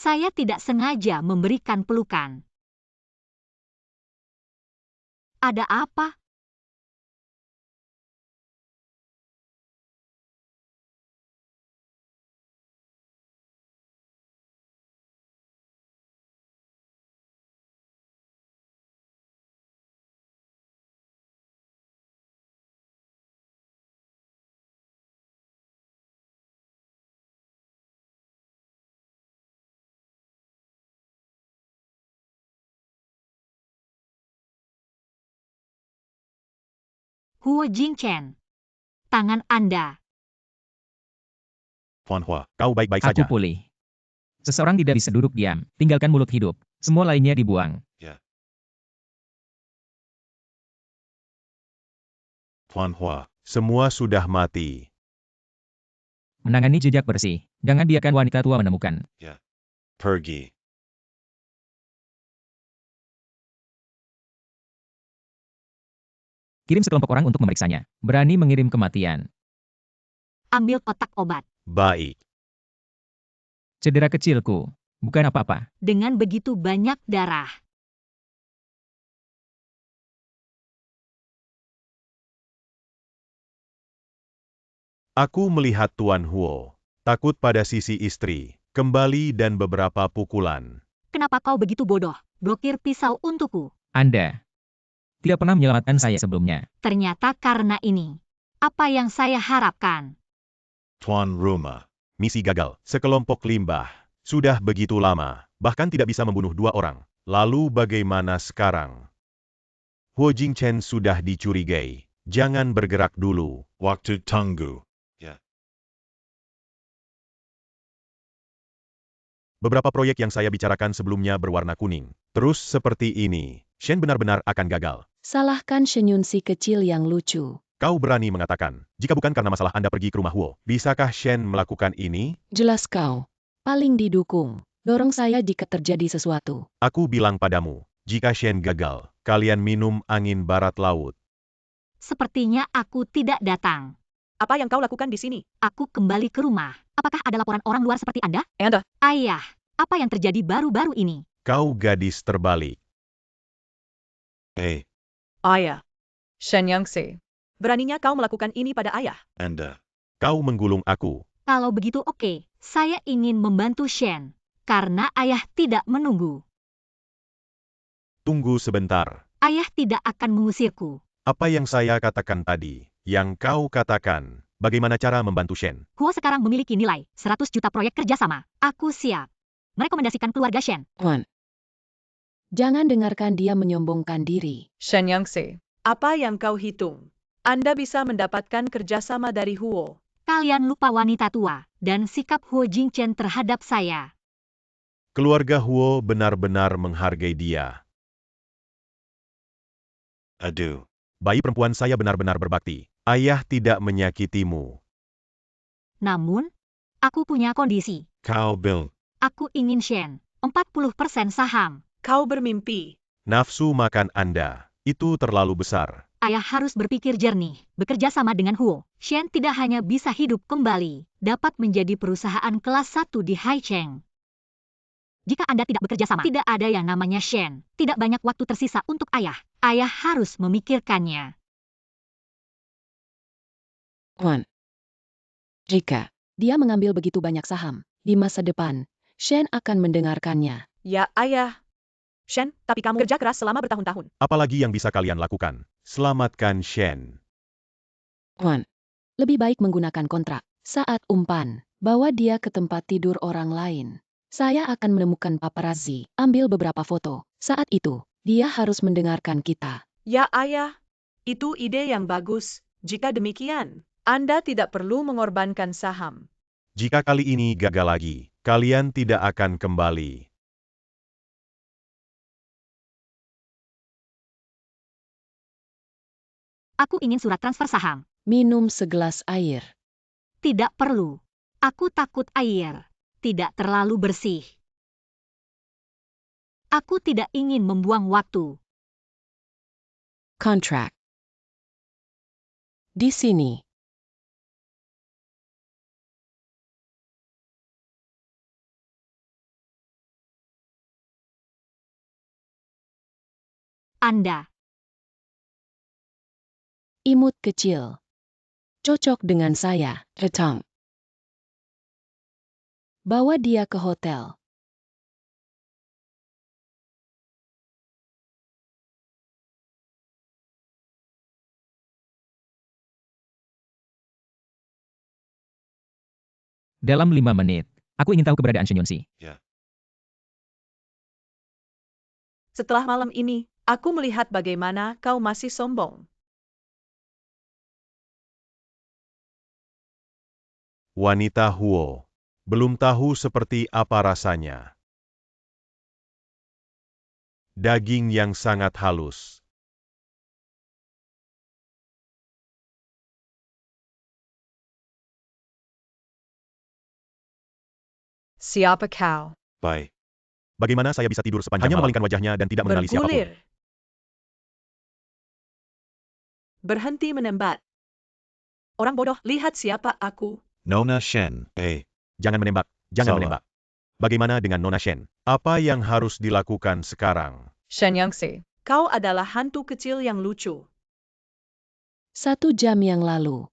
Saya tidak sengaja memberikan pelukan. Ada apa? Huo Jingchen. Tangan Anda. Huan Hua, kau baik-baik Aku saja. pulih. Seseorang tidak bisa duduk diam. Tinggalkan mulut hidup. Semua lainnya dibuang. Huan Hua. Semua sudah mati. Menangani jejak bersih. Jangan biarkan wanita tua menemukan. Pergi. Kirim sekelompok orang untuk memeriksanya. Berani mengirim kematian. Ambil kotak obat. Baik. Cedera kecilku. Bukan apa-apa. Dengan begitu banyak darah. Aku melihat Tuan Huo. Takut pada sisi istri. Kembali dan beberapa pukulan. Kenapa kau begitu bodoh? Blokir pisau untukku. Anda tidak pernah menyelamatkan saya sebelumnya. Ternyata karena ini. Apa yang saya harapkan? Tuan Rumah. Misi gagal. Sekelompok limbah. Sudah begitu lama. Bahkan tidak bisa membunuh 2 orang. Lalu bagaimana sekarang? Huo Jingchen sudah dicurigai. Jangan bergerak dulu. Waktu tunggu. Beberapa proyek yang saya bicarakan sebelumnya berwarna kuning. Terus seperti ini. Shen benar-benar akan gagal. Salahkan Shenyun si kecil yang lucu. Kau berani mengatakan, jika bukan karena masalah Anda pergi ke rumah Huo, bisakah Shen melakukan ini? Jelas kau. Paling didukung. Dorong saya jika terjadi sesuatu. Aku bilang padamu, jika Shen gagal, kalian minum angin barat laut. Sepertinya aku tidak datang. Apa yang kau lakukan di sini? Aku kembali ke rumah. Apakah ada laporan orang luar seperti Anda? Anda, Ayah, apa yang terjadi baru-baru ini? Kau gadis terbalik. ayah. Shen Yangtze. Beraninya kau melakukan ini pada ayah? Anda. Kau menggulung aku. Kalau begitu oke, saya ingin membantu Shen. Karena ayah tidak menunggu. Tunggu sebentar. Ayah tidak akan mengusirku. Apa yang saya katakan tadi? Yang kau katakan, bagaimana cara membantu Shen? Huo sekarang memiliki nilai 100 juta proyek kerjasama. Aku siap. Merekomendasikan keluarga Shen. Tuan. Jangan dengarkan dia menyombongkan diri. Shen Yangtze. Apa yang kau hitung? Anda bisa mendapatkan kerjasama dari Huo. Kalian lupa wanita tua dan sikap Huo Jingchen terhadap saya. Keluarga Huo benar-benar menghargai dia. Adu. Bayi perempuan saya benar-benar berbakti. Ayah tidak menyakitimu. Namun, aku punya kondisi. Cow Bill. Aku ingin Shen, 40% saham. Kau bermimpi. Nafsu makan Anda, itu terlalu besar. Ayah harus berpikir jernih, bekerja sama dengan Huo. Shen tidak hanya bisa hidup kembali, dapat menjadi perusahaan kelas 1 di Haicheng. Jika Anda tidak bekerja sama, tidak ada yang namanya Shen. Tidak banyak waktu tersisa untuk ayah. Ayah harus memikirkannya. Tuan. Jika dia mengambil begitu banyak saham, di masa depan, Shen akan mendengarkannya. Ya, ayah. Shen, tapi kamu kerja keras selama bertahun-tahun. Apalagi yang bisa kalian lakukan? Selamatkan Shen. Tuan. Lebih baik menggunakan kontrak. Saat umpan, bawa dia ke tempat tidur orang lain. Saya akan menemukan paparazzi, ambil beberapa foto. Saat itu, dia harus mendengarkan kita. Ya, ayah. Itu ide yang bagus. Jika demikian, Anda tidak perlu mengorbankan saham. Jika kali ini gagal lagi, kalian tidak akan kembali. Aku ingin surat transfer saham. Minum segelas air. Tidak perlu. Aku takut air. Tidak terlalu bersih. Aku tidak ingin membuang waktu. Kontrak. Di sini. Anda. Imut kecil. Cocok dengan saya, Retang. Bawa dia ke hotel. Dalam 5 menit, aku ingin tahu keberadaan Shen Yunxi. Setelah malam ini, aku melihat bagaimana kau masih sombong. Wanita Huo. Belum tahu seperti apa rasanya. Daging yang sangat halus. Siapa kau? Bye. Bagaimana saya bisa tidur sepanjang Hanya malam? Memalingkan wajahnya dan tidak mengenali siapapun. Bergulir. Berhenti menembat. Orang bodoh, lihat siapa aku. Nona Shen. Jangan menembak, jangan Salah. menembak. Bagaimana dengan Nona Shen? Apa yang harus dilakukan sekarang? Shen Yunxi. Kau adalah hantu kecil yang lucu. 1 jam yang lalu.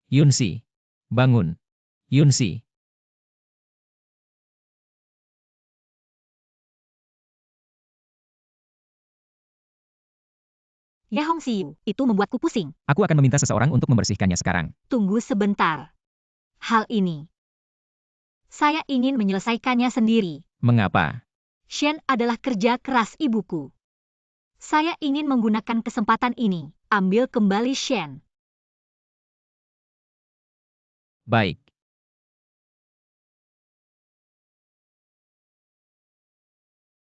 Yunxi. Bangun. Yunxi. Ye Hongxiu, itu membuatku pusing. Aku akan meminta seseorang untuk membersihkannya sekarang. Tunggu sebentar. Hal ini. Saya ingin menyelesaikannya sendiri. Mengapa? Shen adalah kerja keras ibuku. Saya ingin menggunakan kesempatan ini. Ambil kembali Shen. Baik.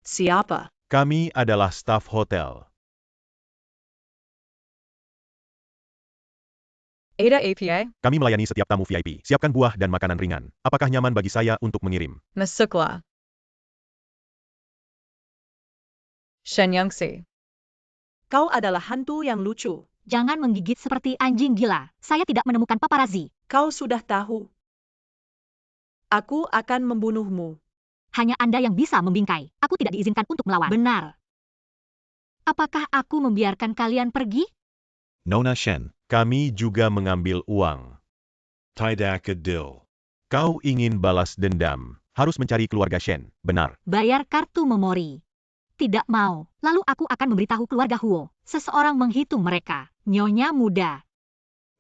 Siapa? Kami adalah staf hotel. Ada APA? Kami melayani setiap tamu VIP. Siapkan buah dan makanan ringan. Apakah nyaman bagi saya untuk mengirim? Masukla. Shen Yunxi. Kau adalah hantu yang lucu. Jangan menggigit seperti anjing gila. Saya tidak menemukan paparazzi. Kau sudah tahu. Aku akan membunuhmu. Hanya Anda yang bisa membingkai. Aku tidak diizinkan untuk melawan. Benar. Apakah aku membiarkan kalian pergi? Nona Shen. Kami juga mengambil uang. Tidak adil. Kau ingin balas dendam. Harus mencari keluarga Shen. Benar. Bayar kartu memori. Tidak mau. Lalu aku akan memberitahu keluarga Huo. Seseorang menghitung mereka. Nyonya muda.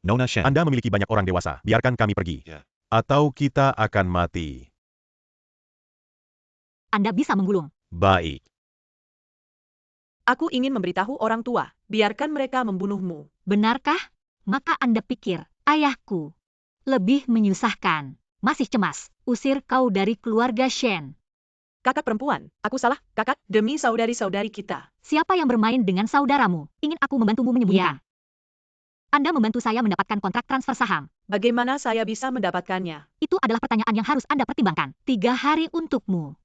Nona Shen. Anda memiliki banyak orang dewasa. Biarkan kami pergi. Ya. Atau kita akan mati. Anda bisa menggulung. Baik. Aku ingin memberitahu orang tua, biarkan mereka membunuhmu. Benarkah? Maka Anda pikir, ayahku lebih menyusahkan. Masih cemas, usir kau dari keluarga Shen. Kakak perempuan, aku salah, kakak, demi saudari-saudari kita. Siapa yang bermain dengan saudaramu? Ingin aku membantumu menyembunyikan? Anda membantu saya mendapatkan kontrak transfer saham. Bagaimana saya bisa mendapatkannya? Itu adalah pertanyaan yang harus Anda pertimbangkan. 3 hari untukmu.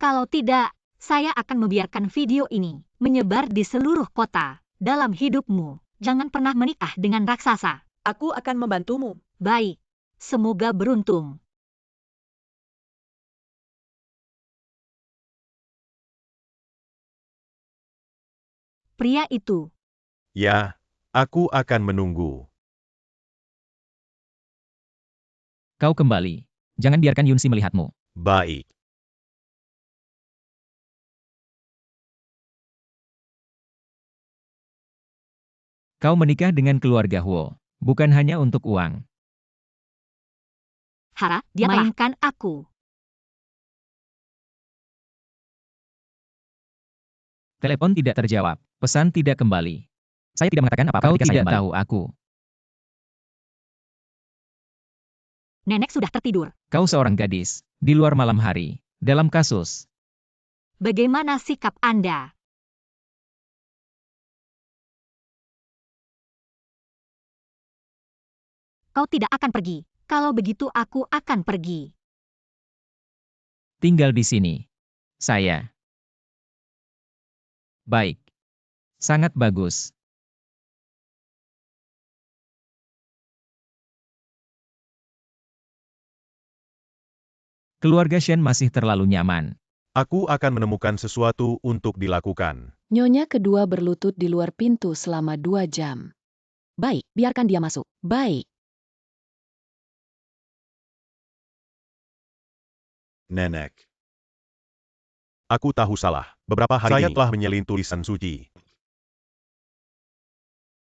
Kalau tidak, saya akan membiarkan video ini menyebar di seluruh kota. Dalam hidupmu, jangan pernah menikah dengan raksasa. Aku akan membantumu. Baik, semoga beruntung. Pria itu. Ya, aku akan menunggu. Kau kembali. Jangan biarkan Yunsi melihatmu. Baik. Kau menikah dengan keluarga Huo, bukan hanya untuk uang. Hara, dia mainkan aku. Telepon tidak terjawab, pesan tidak kembali. Saya tidak mengatakan apa-apa ketika saya kembali. Kau tidak tahu aku. Nenek sudah tertidur. Kau seorang gadis, di luar malam hari, dalam kasus. Bagaimana sikap Anda? Kau tidak akan pergi. Kalau begitu aku akan pergi. Tinggal di sini. Saya. Baik. Sangat bagus. Keluarga Shen masih terlalu nyaman. Aku akan menemukan sesuatu untuk dilakukan. Nyonya kedua berlutut di luar pintu selama 2 jam. Baik, biarkan dia masuk. Baik. Nenek. Aku tahu salah. Beberapa hari saya telah menyelin tulisan suci.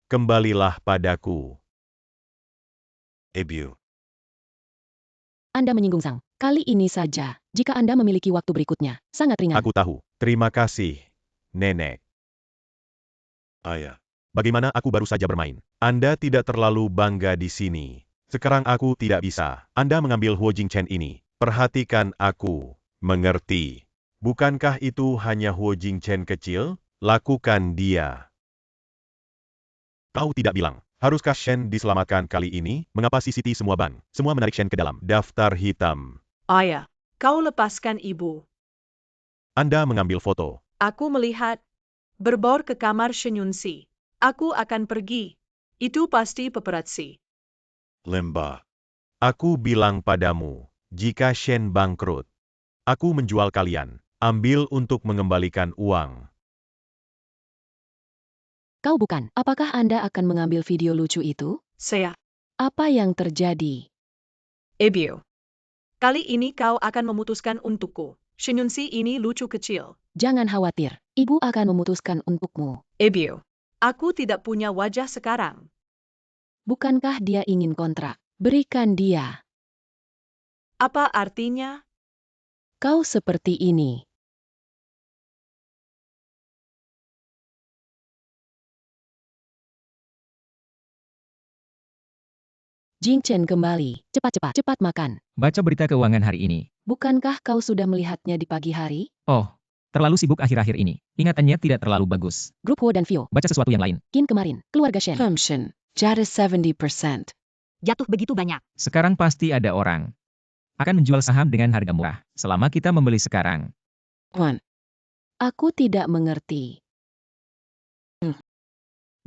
Kembalilah padaku. Ibu. Anda menyinggung Sang. Kali ini saja, jika Anda memiliki waktu berikutnya, sangat ringan. Aku tahu. Terima kasih, Nenek. Ayah. Bagaimana aku baru saja bermain? Anda tidak terlalu bangga di sini. Sekarang aku tidak bisa. Anda mengambil Huo Jingchen ini. Perhatikan aku. Mengerti. Bukankah itu hanya Huo Jingchen kecil? Lakukan dia. Kau tidak bilang. Haruskah Shen diselamatkan kali ini? Mengapa CCT semua ban? Semua menarik Shen ke dalam daftar hitam. Ayah, kau lepaskan ibu. Anda mengambil foto. Aku melihat. Berbaur ke kamar Shenyunsi. Aku akan pergi. Itu pasti paparazzi. Limba. Aku bilang padamu, jika Shen bangkrut, aku menjual kalian. Ambil untuk mengembalikan uang. Kau bukan. Apakah Anda akan mengambil video lucu itu? Saya. Apa yang terjadi? Ibu. Kali ini kau akan memutuskan untukku. Shenyunsi ini lucu kecil. Jangan khawatir, Ibu akan memutuskan untukmu. Ibu. Aku tidak punya wajah sekarang. Bukankah dia ingin kontrak? Berikan dia. Apa artinya? Kau seperti ini. Jingchen kembali. Cepat-cepat, cepat makan. Baca berita keuangan hari ini. Bukankah kau sudah melihatnya di pagi hari? Oh, terlalu sibuk akhir-akhir ini. Ingatannya tidak terlalu bagus. Grup Huo dan Vio. Baca sesuatu yang lain. Kin kemarin, keluarga Shen. Shen. Jatuh 70%. Jatuh begitu banyak. Sekarang pasti ada orang akan menjual saham dengan harga murah, selama kita membeli sekarang. Aku tidak mengerti.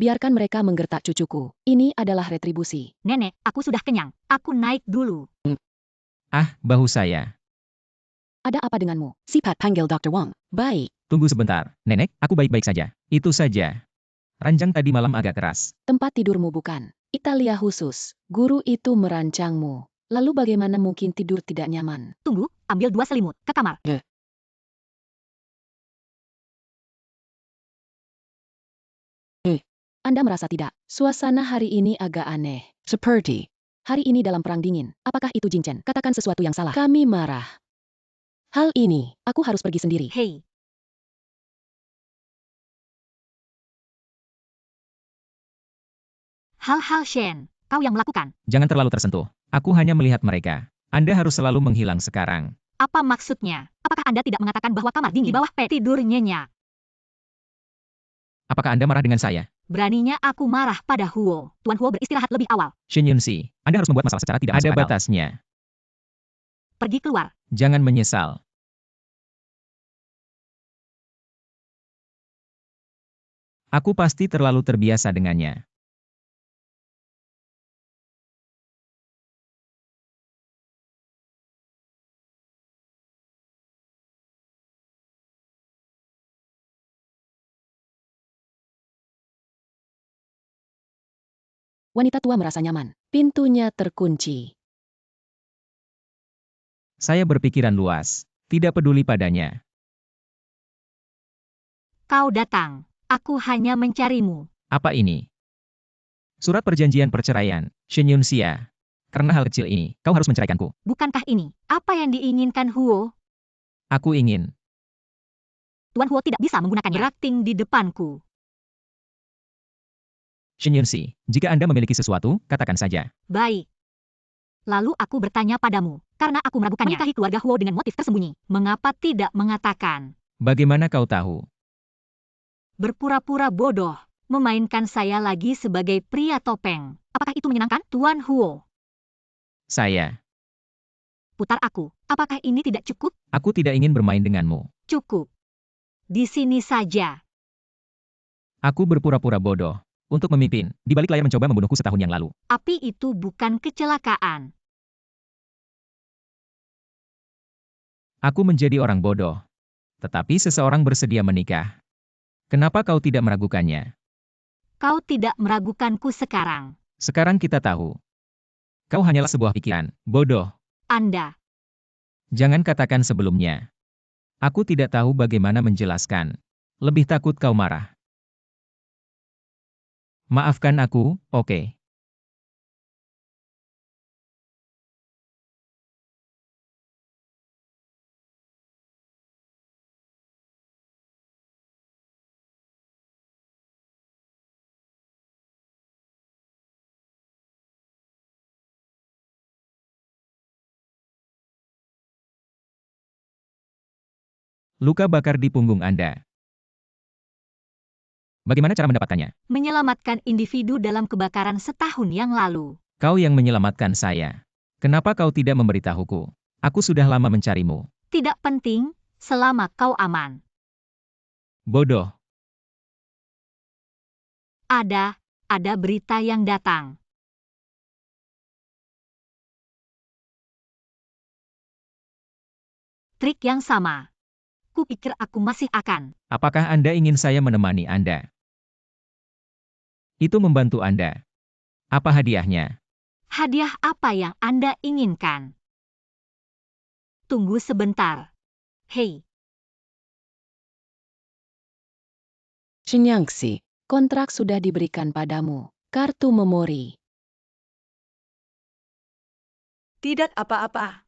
Biarkan mereka menggertak cucuku. Ini adalah retribusi. Nenek, aku sudah kenyang. Aku naik dulu. Ah, bahu saya. Ada apa denganmu? Sipat panggil Dr. Wang. Baik. Tunggu sebentar. Nenek, aku baik-baik saja. Itu saja. Ranjang tadi malam agak keras. Tempat tidurmu bukan. Italia khusus. Guru itu merancangmu. Lalu bagaimana mungkin tidur tidak nyaman? Tunggu, ambil 2 selimut. Ke kamar. Anda merasa tidak? Suasana hari ini agak aneh. Seperti. Hari ini dalam perang dingin. Apakah itu Jingchen? Katakan sesuatu yang salah. Kami marah. Hal ini, aku harus pergi sendiri. Hei, Hal-hal Shen, kau yang melakukan. Jangan terlalu tersentuh. Aku hanya melihat mereka. Anda harus selalu menghilang sekarang. Apa maksudnya? Apakah Anda tidak mengatakan bahwa kamar dingin di bawah pet tidur nyenyak? Apakah Anda marah dengan saya? Beraninya aku marah pada Huo. Tuan Huo beristirahat lebih awal. Shin Yunxi, Anda harus membuat masalah secara tidak masuk akal. Ada batasnya. Pergi keluar. Jangan menyesal. Aku pasti terlalu terbiasa dengannya. Wanita tua merasa nyaman. Pintunya terkunci. Saya berpikiran luas. Tidak peduli padanya. Kau datang. Aku hanya mencarimu. Apa ini? Surat perjanjian perceraian, Shin Yunxia. Karena hal kecil ini, kau harus menceraikanku. Bukankah ini apa yang diinginkan Huo? Aku ingin. Tuan Huo tidak bisa menggunakannya. Berakting di depanku. Shin Yunxi, jika Anda memiliki sesuatu, katakan saja. Baik. Lalu aku bertanya padamu, karena aku meragukannya. Menikahi keluarga Huo dengan motif tersembunyi. Mengapa tidak mengatakan? Bagaimana kau tahu? Berpura-pura bodoh. Memainkan saya lagi sebagai pria topeng. Apakah itu menyenangkan, Tuan Huo? Saya. Putar aku. Apakah ini tidak cukup? Aku tidak ingin bermain denganmu. Cukup. Di sini saja. Aku berpura-pura bodoh. Untuk memimpin, di balik layar mencoba membunuhku setahun yang lalu. Api itu bukan kecelakaan. Aku menjadi orang bodoh. Tetapi seseorang bersedia menikah. Kenapa kau tidak meragukannya? Kau tidak meragukanku sekarang. Sekarang kita tahu. Kau hanyalah sebuah pikiran, bodoh. Anda. Jangan katakan sebelumnya. Aku tidak tahu bagaimana menjelaskan. Lebih takut kau marah. Maafkan aku, oke. Luka bakar di punggung Anda. Bagaimana cara mendapatkannya? Menyelamatkan individu dalam kebakaran setahun yang lalu. Kau yang menyelamatkan saya. Kenapa kau tidak memberitahuku? Aku sudah lama mencarimu. Tidak penting, selama kau aman. Bodoh. Ada berita yang datang. Trik yang sama. Kupikir aku masih akan. Apakah Anda ingin saya menemani Anda? Itu membantu Anda. Apa hadiahnya? Hadiah apa yang Anda inginkan? Tunggu sebentar. Hei, Shin Yunxi, kontrak sudah diberikan padamu. Kartu memori. Tidak apa-apa.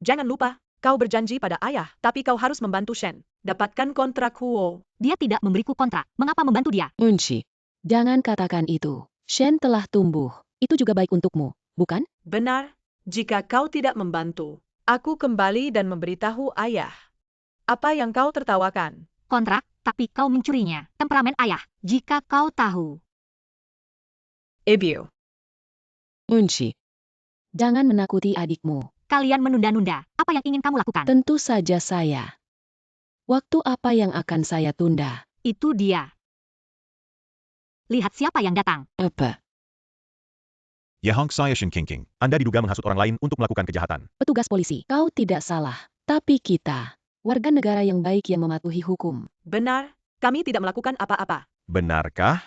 Jangan lupa, kau berjanji pada ayah, tapi kau harus membantu Shen. Dapatkan kontrak Huo. dia tidak memberiku kontrak. Mengapa membantu dia? Yunxi, jangan katakan itu. Shen telah tumbuh. Itu juga baik untukmu, bukan? Benar, jika kau tidak membantu, aku kembali dan memberitahu ayah. Apa yang kau tertawakan? Kontrak, tapi kau mencurinya. Temperamen ayah, jika kau tahu. Ebio. Yunxi, jangan menakuti adikmu. Kalian menunda-nunda. Apa yang ingin kamu lakukan? Tentu saja saya. Waktu apa yang akan saya tunda? Itu dia. Lihat siapa yang datang. Apa? Yahong saya Shin King. Anda diduga menghasut orang lain untuk melakukan kejahatan. Petugas polisi, kau tidak salah. Tapi kita, warga negara yang baik yang mematuhi hukum. Benar, kami tidak melakukan apa-apa. Benarkah?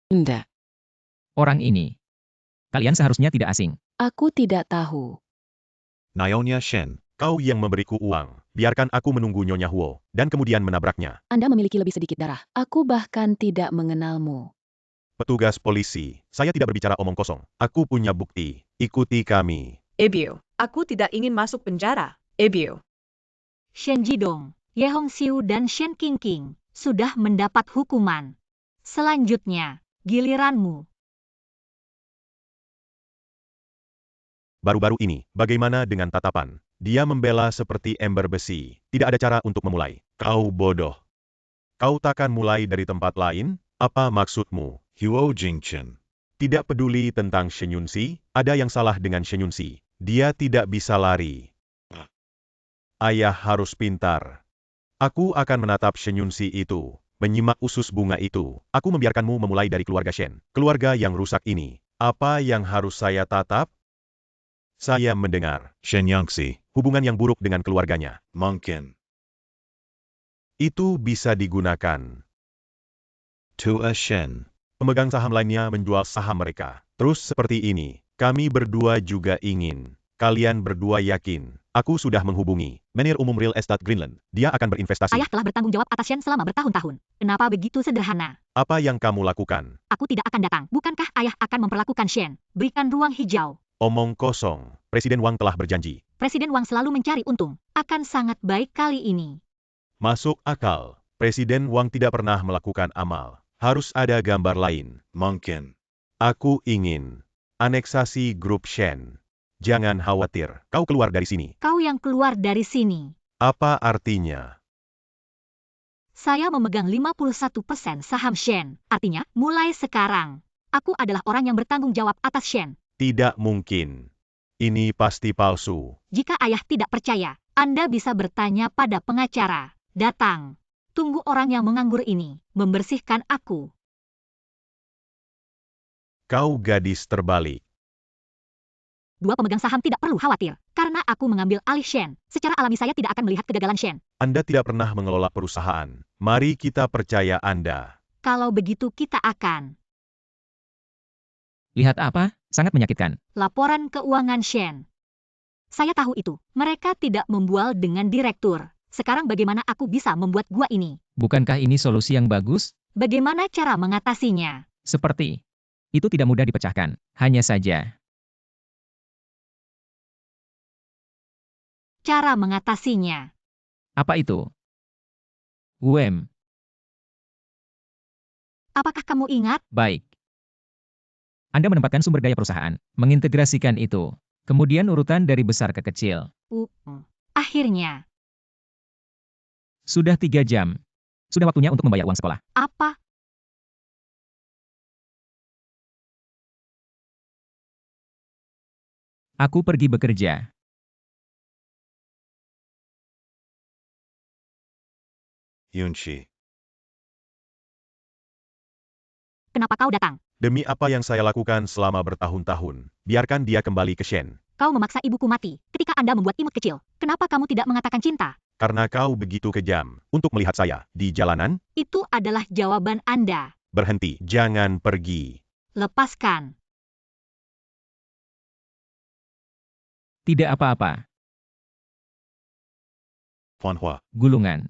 Tidak, Orang ini. Kalian seharusnya tidak asing. aku tidak tahu. Nyonya Shen. Kau yang memberiku uang. Biarkan aku menunggu Nyonya Huo, dan kemudian menabraknya. Anda memiliki lebih sedikit darah. Aku bahkan tidak mengenalmu. Petugas polisi, saya tidak berbicara omong kosong. Aku punya bukti. Ikuti kami. Ebio, aku tidak ingin masuk penjara. Ebio. Shen Jidong, Ye Hongxiu dan Shen Qingqing sudah mendapat hukuman. Selanjutnya, giliranmu. Baru-baru ini, bagaimana dengan tatapan? Dia membela seperti ember besi. Tidak ada cara untuk memulai. Kau bodoh. Kau takkan mulai dari tempat lain? Apa maksudmu? Huo Jingchen. Tidak peduli tentang Shen Yunxi, ada yang salah dengan Shen Yunxi. Dia tidak bisa lari. Ayah harus pintar. Aku akan menatap Shen Yunxi itu, menyimak usus bunga itu. Aku membiarkanmu memulai dari keluarga Shen. Keluarga yang rusak ini. Apa yang harus saya tatap? Saya mendengar Shen Yangxi. hubungan yang buruk dengan keluarganya. Mungkin. Itu bisa digunakan. Tua Shen. Pemegang saham lainnya menjual saham mereka. Terus seperti ini, kami berdua juga ingin. Kalian berdua yakin? Aku sudah menghubungi manajer umum Real Estate Greenland. Dia akan berinvestasi. Ayah telah bertanggung jawab atas Shen selama bertahun-tahun. Kenapa begitu sederhana? Apa yang kamu lakukan? Aku tidak akan datang. Bukankah ayah akan memperlakukan Shen? Berikan ruang hijau. Omong kosong. Presiden Wang telah berjanji. Presiden Wang selalu mencari untung. Akan sangat baik kali ini. Masuk akal. Presiden Wang tidak pernah melakukan amal. Harus ada gambar lain. Mungkin. Aku ingin aneksasi grup Shen. Jangan khawatir. Kau keluar dari sini. Kau yang keluar dari sini. Apa artinya? Saya memegang 51% saham Shen. Artinya, mulai sekarang, aku adalah orang yang bertanggung jawab atas Shen. Tidak mungkin. Ini pasti palsu. Jika ayah tidak percaya, Anda bisa bertanya pada pengacara. Datang. Tunggu orang yang menganggur ini membersihkan aku. Kau gadis terbalik. Dua pemegang saham tidak perlu khawatir, karena aku mengambil alih Shen. Secara alami saya tidak akan melihat kegagalan Shen. Anda tidak pernah mengelola perusahaan. Mari kita percaya Anda. Kalau begitu kita akan. Lihat apa? Sangat menyakitkan. Laporan keuangan Shen. Saya tahu itu. Mereka tidak membual dengan direktur. Sekarang bagaimana aku bisa membuat gua ini? Bukankah ini solusi yang bagus? Bagaimana cara mengatasinya? Seperti. Itu tidak mudah dipecahkan. Hanya saja. Cara mengatasinya. Apa itu? UM. Apakah kamu ingat? Baik. Anda menempatkan sumber daya perusahaan, mengintegrasikan itu. Kemudian urutan dari besar ke kecil. Akhirnya. Sudah 3 jam. Sudah waktunya untuk membayar uang sekolah. Apa? Aku pergi bekerja. Yunchi. Kenapa kau datang? Demi apa yang saya lakukan selama bertahun-tahun, biarkan dia kembali ke Shen. Kau memaksa ibuku mati ketika Anda membuat imut kecil. Kenapa kamu tidak mengatakan cinta? Karena kau begitu kejam untuk melihat saya di jalanan. Itu adalah jawaban Anda. Berhenti, jangan pergi. Lepaskan. Tidak apa-apa. Huanhua. Gulungan.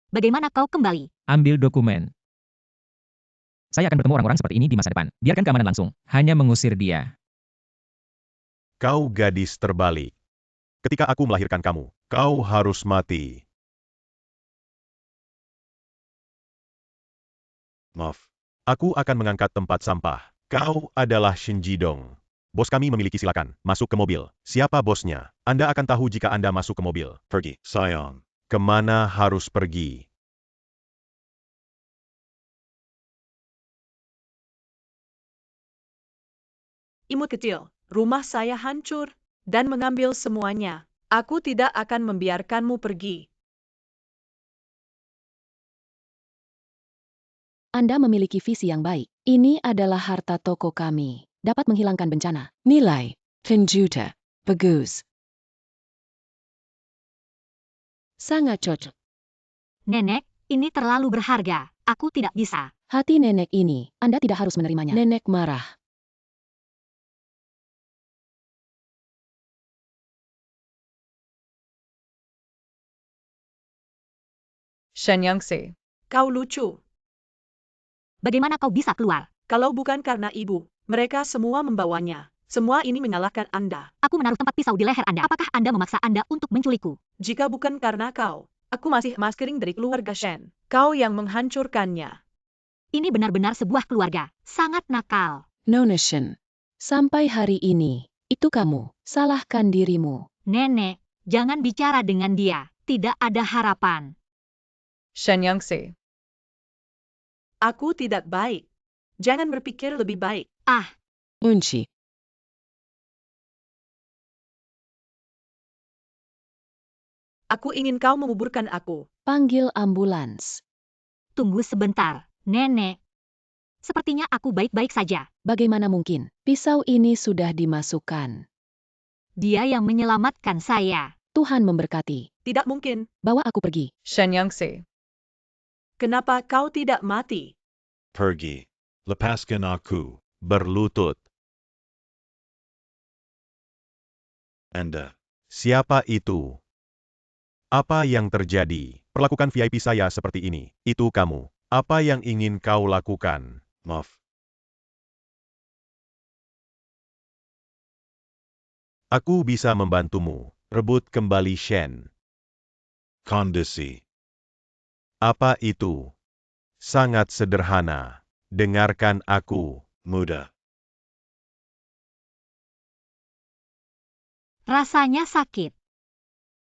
Bagaimana kau kembali? Ambil dokumen. Saya akan bertemu orang-orang seperti ini di masa depan. Biarkan keamanan langsung. Hanya mengusir dia. Kau gadis terbalik. Ketika aku melahirkan kamu, kau harus mati. Maaf. Aku akan mengangkat tempat sampah. Kau adalah Shin Jidong. Bos kami memiliki, silakan. Masuk ke mobil. Siapa bosnya? Anda akan tahu jika Anda masuk ke mobil. Pergi. Sayang. Kemana harus pergi? Imut kecil, rumah saya hancur dan mengambil semuanya. Aku tidak akan membiarkanmu pergi. Anda memiliki visi yang baik. Ini adalah harta toko kami. Dapat menghilangkan bencana. Nilai 10 juta. Bagus. Sangat cocok. Nenek, ini terlalu berharga. Aku tidak bisa. Hati nenek ini, Anda tidak harus menerimanya. Nenek marah. Shen Yangxi. Kau lucu. Bagaimana kau bisa keluar? Kalau bukan karena ibu, mereka semua membawanya. Semua ini menyalahkan Anda. Aku menaruh tempat pisau di leher Anda. Apakah Anda memaksa Anda untuk menculikku? Jika bukan karena kau, Aku masih maskering dari keluarga Shen. Kau yang menghancurkannya. Ini benar-benar sebuah keluarga, sangat nakal. Nona Shen. Sampai hari ini, itu kamu, salahkan dirimu. Nenek, jangan bicara dengan dia, tidak ada harapan. Shen Yangtze. Aku tidak baik. Jangan berpikir lebih baik. Ah, Yunshi. Aku ingin kau menguburkan aku. Panggil ambulans. tunggu sebentar, Nenek. Sepertinya aku baik-baik saja. Bagaimana mungkin? Pisau ini sudah dimasukkan. Dia yang menyelamatkan saya. Tuhan memberkati. Tidak mungkin. Bawa aku pergi. Shen Yangtze. Kenapa kau tidak mati? Pergi. Lepaskan aku. Berlutut. Anda. Siapa itu? Apa yang terjadi? Perlakukan VIP saya seperti ini. Itu kamu. Apa yang ingin kau lakukan? Maaf. Aku bisa membantumu. Rebut kembali Shen. Kondisi. Apa itu? Sangat sederhana. Dengarkan aku. Mudah. Rasanya sakit.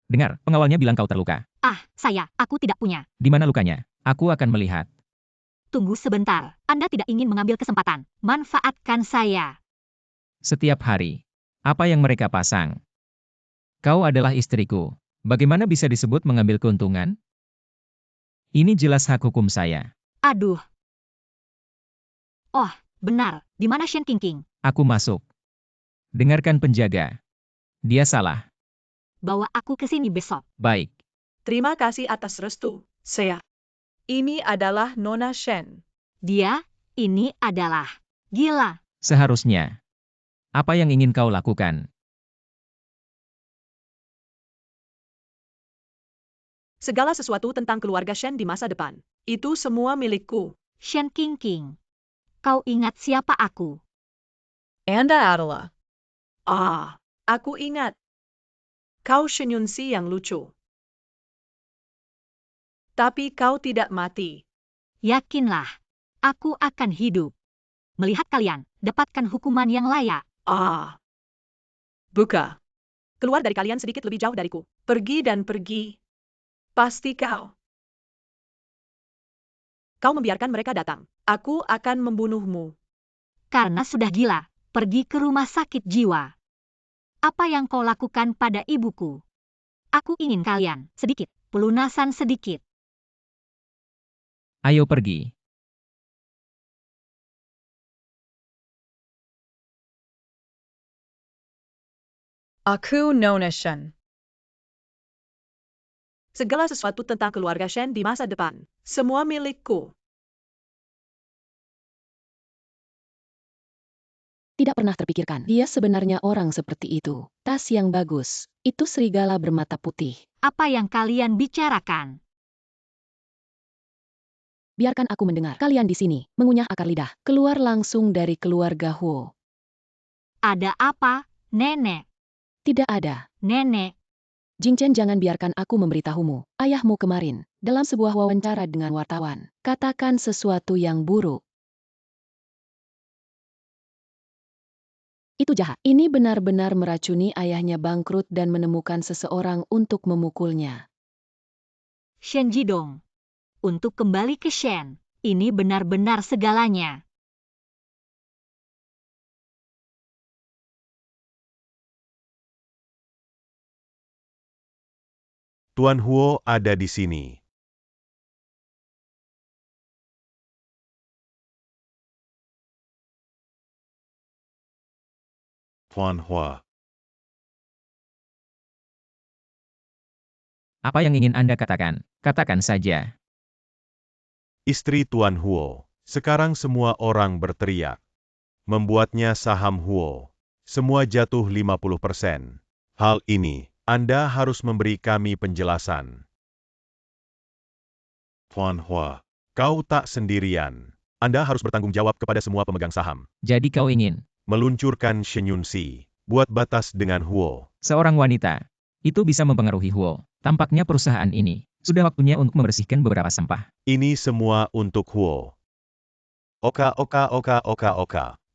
Dengar, pengawalnya bilang kau terluka. Ah, aku tidak punya. Di mana lukanya? Aku akan melihat. Tunggu sebentar, Anda tidak ingin mengambil kesempatan. Manfaatkan saya. Setiap hari. Apa yang mereka pasang? Kau adalah istriku. Bagaimana bisa disebut mengambil keuntungan? Ini jelas hak hukum saya. Aduh. Oh, benar. Di mana Shen Qingqing? Aku masuk. Dengarkan penjaga. Dia salah. Bawa aku ke sini besok. Baik. Terima kasih atas restu, saya. Ini adalah Nona Shen. Dia, ini adalah gila. Seharusnya. Apa yang ingin kau lakukan? Segala sesuatu tentang keluarga Shen di masa depan. Itu semua milikku. Shen Qingqing. Kau ingat siapa aku? Anda adalah. Ah, aku ingat. Kau Shen Yunxi yang lucu. Tapi kau tidak mati. Yakinlah, aku akan hidup. Melihat kalian, dapatkan hukuman yang layak. Ah. Buka. Keluar dari kalian sedikit lebih jauh dariku. Pergi dan pergi. Pasti kau. Kau membiarkan mereka datang. Aku akan membunuhmu. Karena sudah gila, pergi ke rumah sakit jiwa. Apa yang kau lakukan pada ibuku? Aku ingin kalian, sedikit, pelunasan sedikit. Ayo pergi. Aku Nona Shen. Segala sesuatu tentang keluarga Shen di masa depan. Semua milikku. Tidak pernah terpikirkan. Dia sebenarnya orang seperti itu. Tas yang bagus. Itu serigala bermata putih. Apa yang kalian bicarakan? Biarkan aku mendengar. Kalian di sini, mengunyah akar lidah. Keluar langsung dari keluarga Huo. Ada apa, Nenek? Tidak ada. Nenek, Jingchen, jangan biarkan aku memberitahumu. Ayahmu kemarin, dalam sebuah wawancara dengan wartawan, katakan sesuatu yang buruk. Itu jahat. Ini benar-benar meracuni ayahnya bangkrut dan menemukan seseorang untuk memukulnya. Shen Jidong. Untuk kembali ke Shen, ini benar-benar segalanya. Tuan Huo ada di sini. Tuan Hua. Apa yang ingin Anda katakan? Katakan saja. Istri Tuan Huo. Sekarang semua orang berteriak. Membuatnya saham Huo. Semua jatuh 50%. Hal ini, Anda harus memberi kami penjelasan. Tuan Hua. Kau tak sendirian. Anda harus bertanggung jawab kepada semua pemegang saham. Jadi kau ingin Meluncurkan Shen Yunxi. Buat batas dengan Huo. seorang wanita. Itu bisa mempengaruhi Huo. Tampaknya perusahaan ini Sudah waktunya untuk membersihkan beberapa sampah. Ini semua untuk Huo. Oka.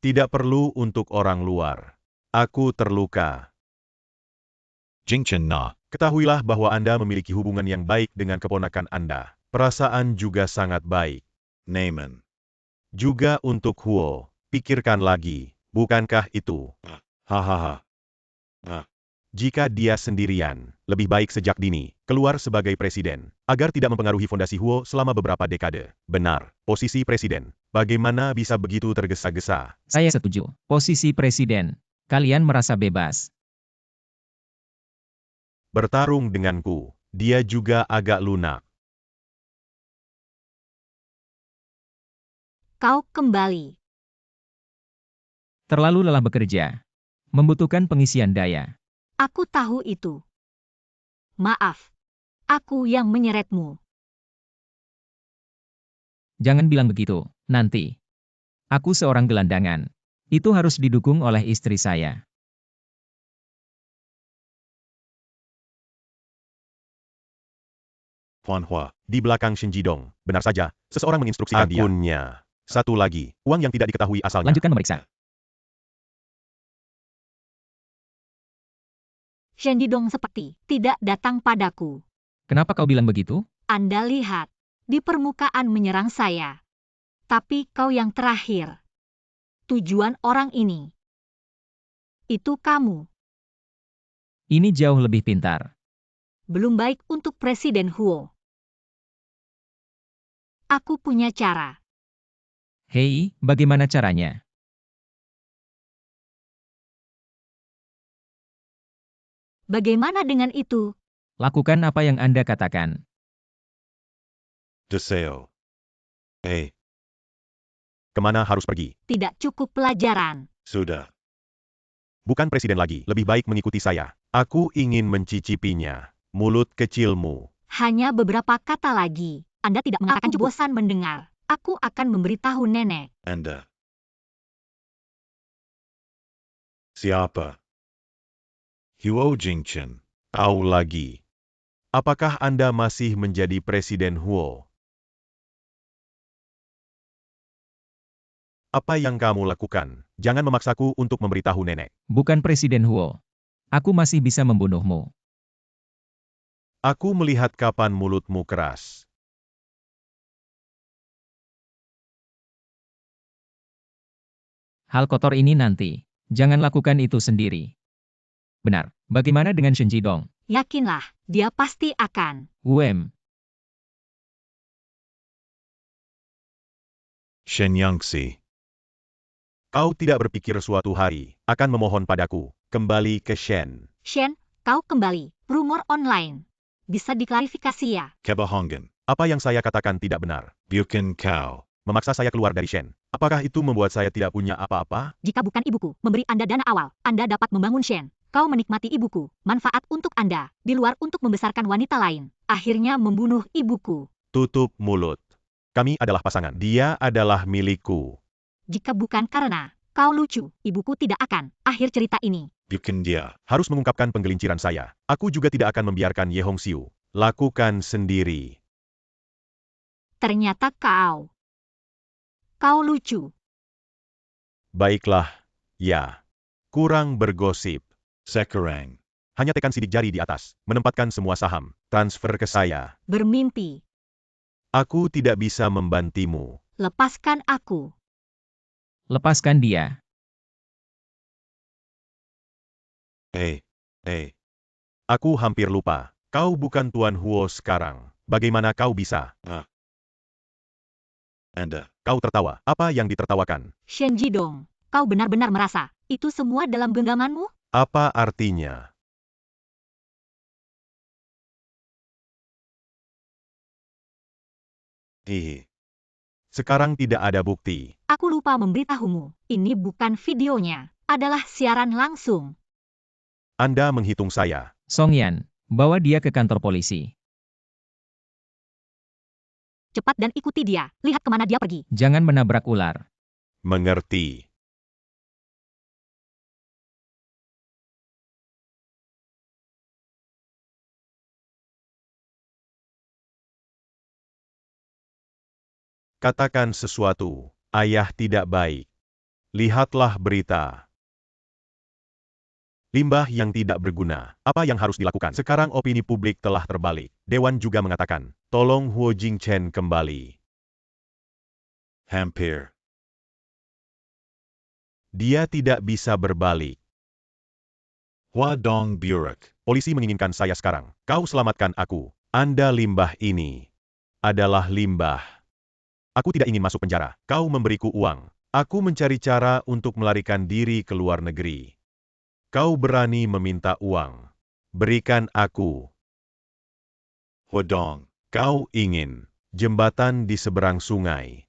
Tidak perlu untuk orang luar. Aku terluka. Jingchen na. Ketahuilah bahwa Anda memiliki hubungan yang baik dengan keponakan Anda. Perasaan juga sangat baik. Naaman. Juga untuk Huo. Pikirkan lagi, bukankah itu? Hahaha. Jika dia sendirian, lebih baik sejak dini, keluar sebagai presiden, agar tidak mempengaruhi fondasi Huo selama beberapa dekade. Benar, posisi presiden. Bagaimana bisa begitu tergesa-gesa? Saya setuju. Posisi presiden. Kalian merasa bebas. Bertarung denganku, dia juga agak lunak. Kau kembali. Terlalu lelah bekerja. Membutuhkan pengisian daya. Aku tahu itu. Maaf. Aku yang menyeretmu. Jangan bilang begitu, nanti. Aku seorang gelandangan. Itu harus didukung oleh istri saya. Huanhua. Di belakang Shinjidong, benar saja, seseorang menginstruksikan dia. Akunnya. Satu lagi, uang yang tidak diketahui asalnya. Lanjutkan memeriksa. Shenjidong seperti tidak datang padaku. Kenapa kau bilang begitu? Anda lihat, di permukaan menyerang saya. Tapi kau yang terakhir. Tujuan orang ini. Itu kamu. Ini jauh lebih pintar. Belum baik untuk Presiden Huo. Aku punya cara. Hei, bagaimana caranya? Bagaimana dengan itu? Lakukan apa yang Anda katakan. Deseo. Kemana harus pergi? Tidak cukup pelajaran. Sudah. Bukan presiden lagi, lebih baik mengikuti saya. Aku ingin mencicipinya. Mulut kecilmu. Hanya beberapa kata lagi. Anda tidak mengatakan cukup. Bosan mendengar. Aku akan memberitahu nenek. Anda. Siapa? Huo Jingchen. Tahu lagi. Apakah Anda masih menjadi Presiden Huo? Apa yang kamu lakukan? Jangan memaksaku untuk memberitahu nenek. Bukan Presiden Huo. Aku masih bisa membunuhmu. Aku melihat kapan mulutmu keras. Hal kotor ini nanti. Jangan lakukan itu sendiri. Benar. Bagaimana dengan Shenjidong? Yakinlah, dia pasti akan. Shenyangxi. Kau tidak berpikir suatu hari akan memohon padaku kembali ke Shen. Shen, kau kembali. Rumor online. Bisa diklarifikasi ya? Kebahongan. Apa yang saya katakan tidak benar. Bukan kau. Memaksa saya keluar dari Shen. Apakah itu membuat saya tidak punya apa-apa? Jika bukan ibuku memberi Anda dana awal, Anda dapat membangun Shen. Kau menikmati ibuku, manfaat untuk Anda, di luar untuk membesarkan wanita lain. Akhirnya membunuh ibuku. Tutup mulut. Kami adalah pasangan. Dia adalah milikku. Jika bukan karena kau lucu, ibuku tidak akan. Akhir cerita ini. Bukan dia. Harus mengungkapkan penggelinciran saya. Aku juga tidak akan membiarkan Ye Hongxiu. Lakukan sendiri. Ternyata kau lucu. Baiklah. Ya. Kurang bergosip. Sekarang. Hanya tekan sidik jari di atas. Menempatkan semua saham. Transfer ke saya. Bermimpi. Aku tidak bisa membantimu. Lepaskan aku. Lepaskan dia. Aku hampir lupa. Kau bukan Tuan Huo sekarang. Bagaimana kau bisa? Anda. Kau tertawa. Apa yang ditertawakan? Shenjidong, kau benar-benar merasa itu semua dalam genggamanmu? Apa artinya? Sekarang tidak ada bukti. Aku lupa memberitahumu. Ini bukan videonya. Adalah siaran langsung. Anda menghitung saya. Song Yan, bawa dia ke kantor polisi. Cepat dan ikuti dia. Lihat kemana dia pergi. Jangan menabrak ular. Mengerti. Katakan sesuatu. Ayah tidak baik. Lihatlah berita. Limbah yang tidak berguna. Apa yang harus dilakukan? Sekarang opini publik telah terbalik. Dewan juga mengatakan, tolong Huo Jingchen kembali. Hampir. Dia tidak bisa berbalik. Hua Dong Burek. Polisi menginginkan saya sekarang. Kau selamatkan aku. Anda limbah ini adalah limbah. Aku tidak ingin masuk penjara. Kau memberiku uang. Aku mencari cara untuk melarikan diri ke luar negeri. Kau berani meminta uang. Berikan aku. Hua Dong. Kau ingin jembatan di seberang sungai.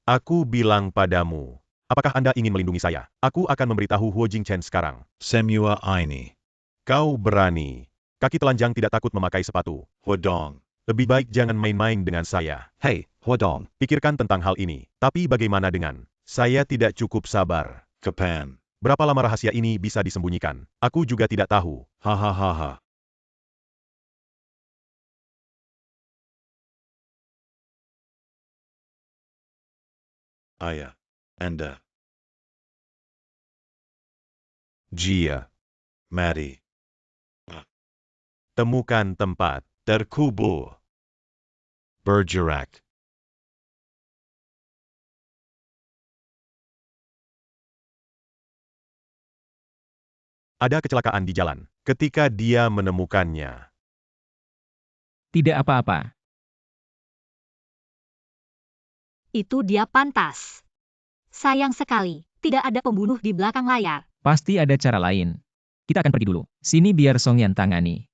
Aku bilang padamu, apakah Anda ingin melindungi saya? Aku akan memberitahu Huo Jingchen sekarang. Semua ini. Kau berani. Kaki telanjang tidak takut memakai sepatu. Hua Dong. Lebih baik jangan main-main dengan saya. Hey, Hua Dong. Pikirkan tentang hal ini. Tapi bagaimana dengan saya tidak cukup sabar. Kapan. Berapa lama rahasia ini bisa disembunyikan? Aku juga tidak tahu. Hahaha. Ayah. Anda. Jia, Maddie. temukan tempat terkubur. Bergerak. Ada kecelakaan di jalan. Ketika dia menemukannya, Tidak apa-apa. Itu dia pantas. Sayang sekali, tidak ada pembunuh di belakang layar. Pasti ada cara lain. Kita akan pergi dulu. Sini biar Song Yan tangani.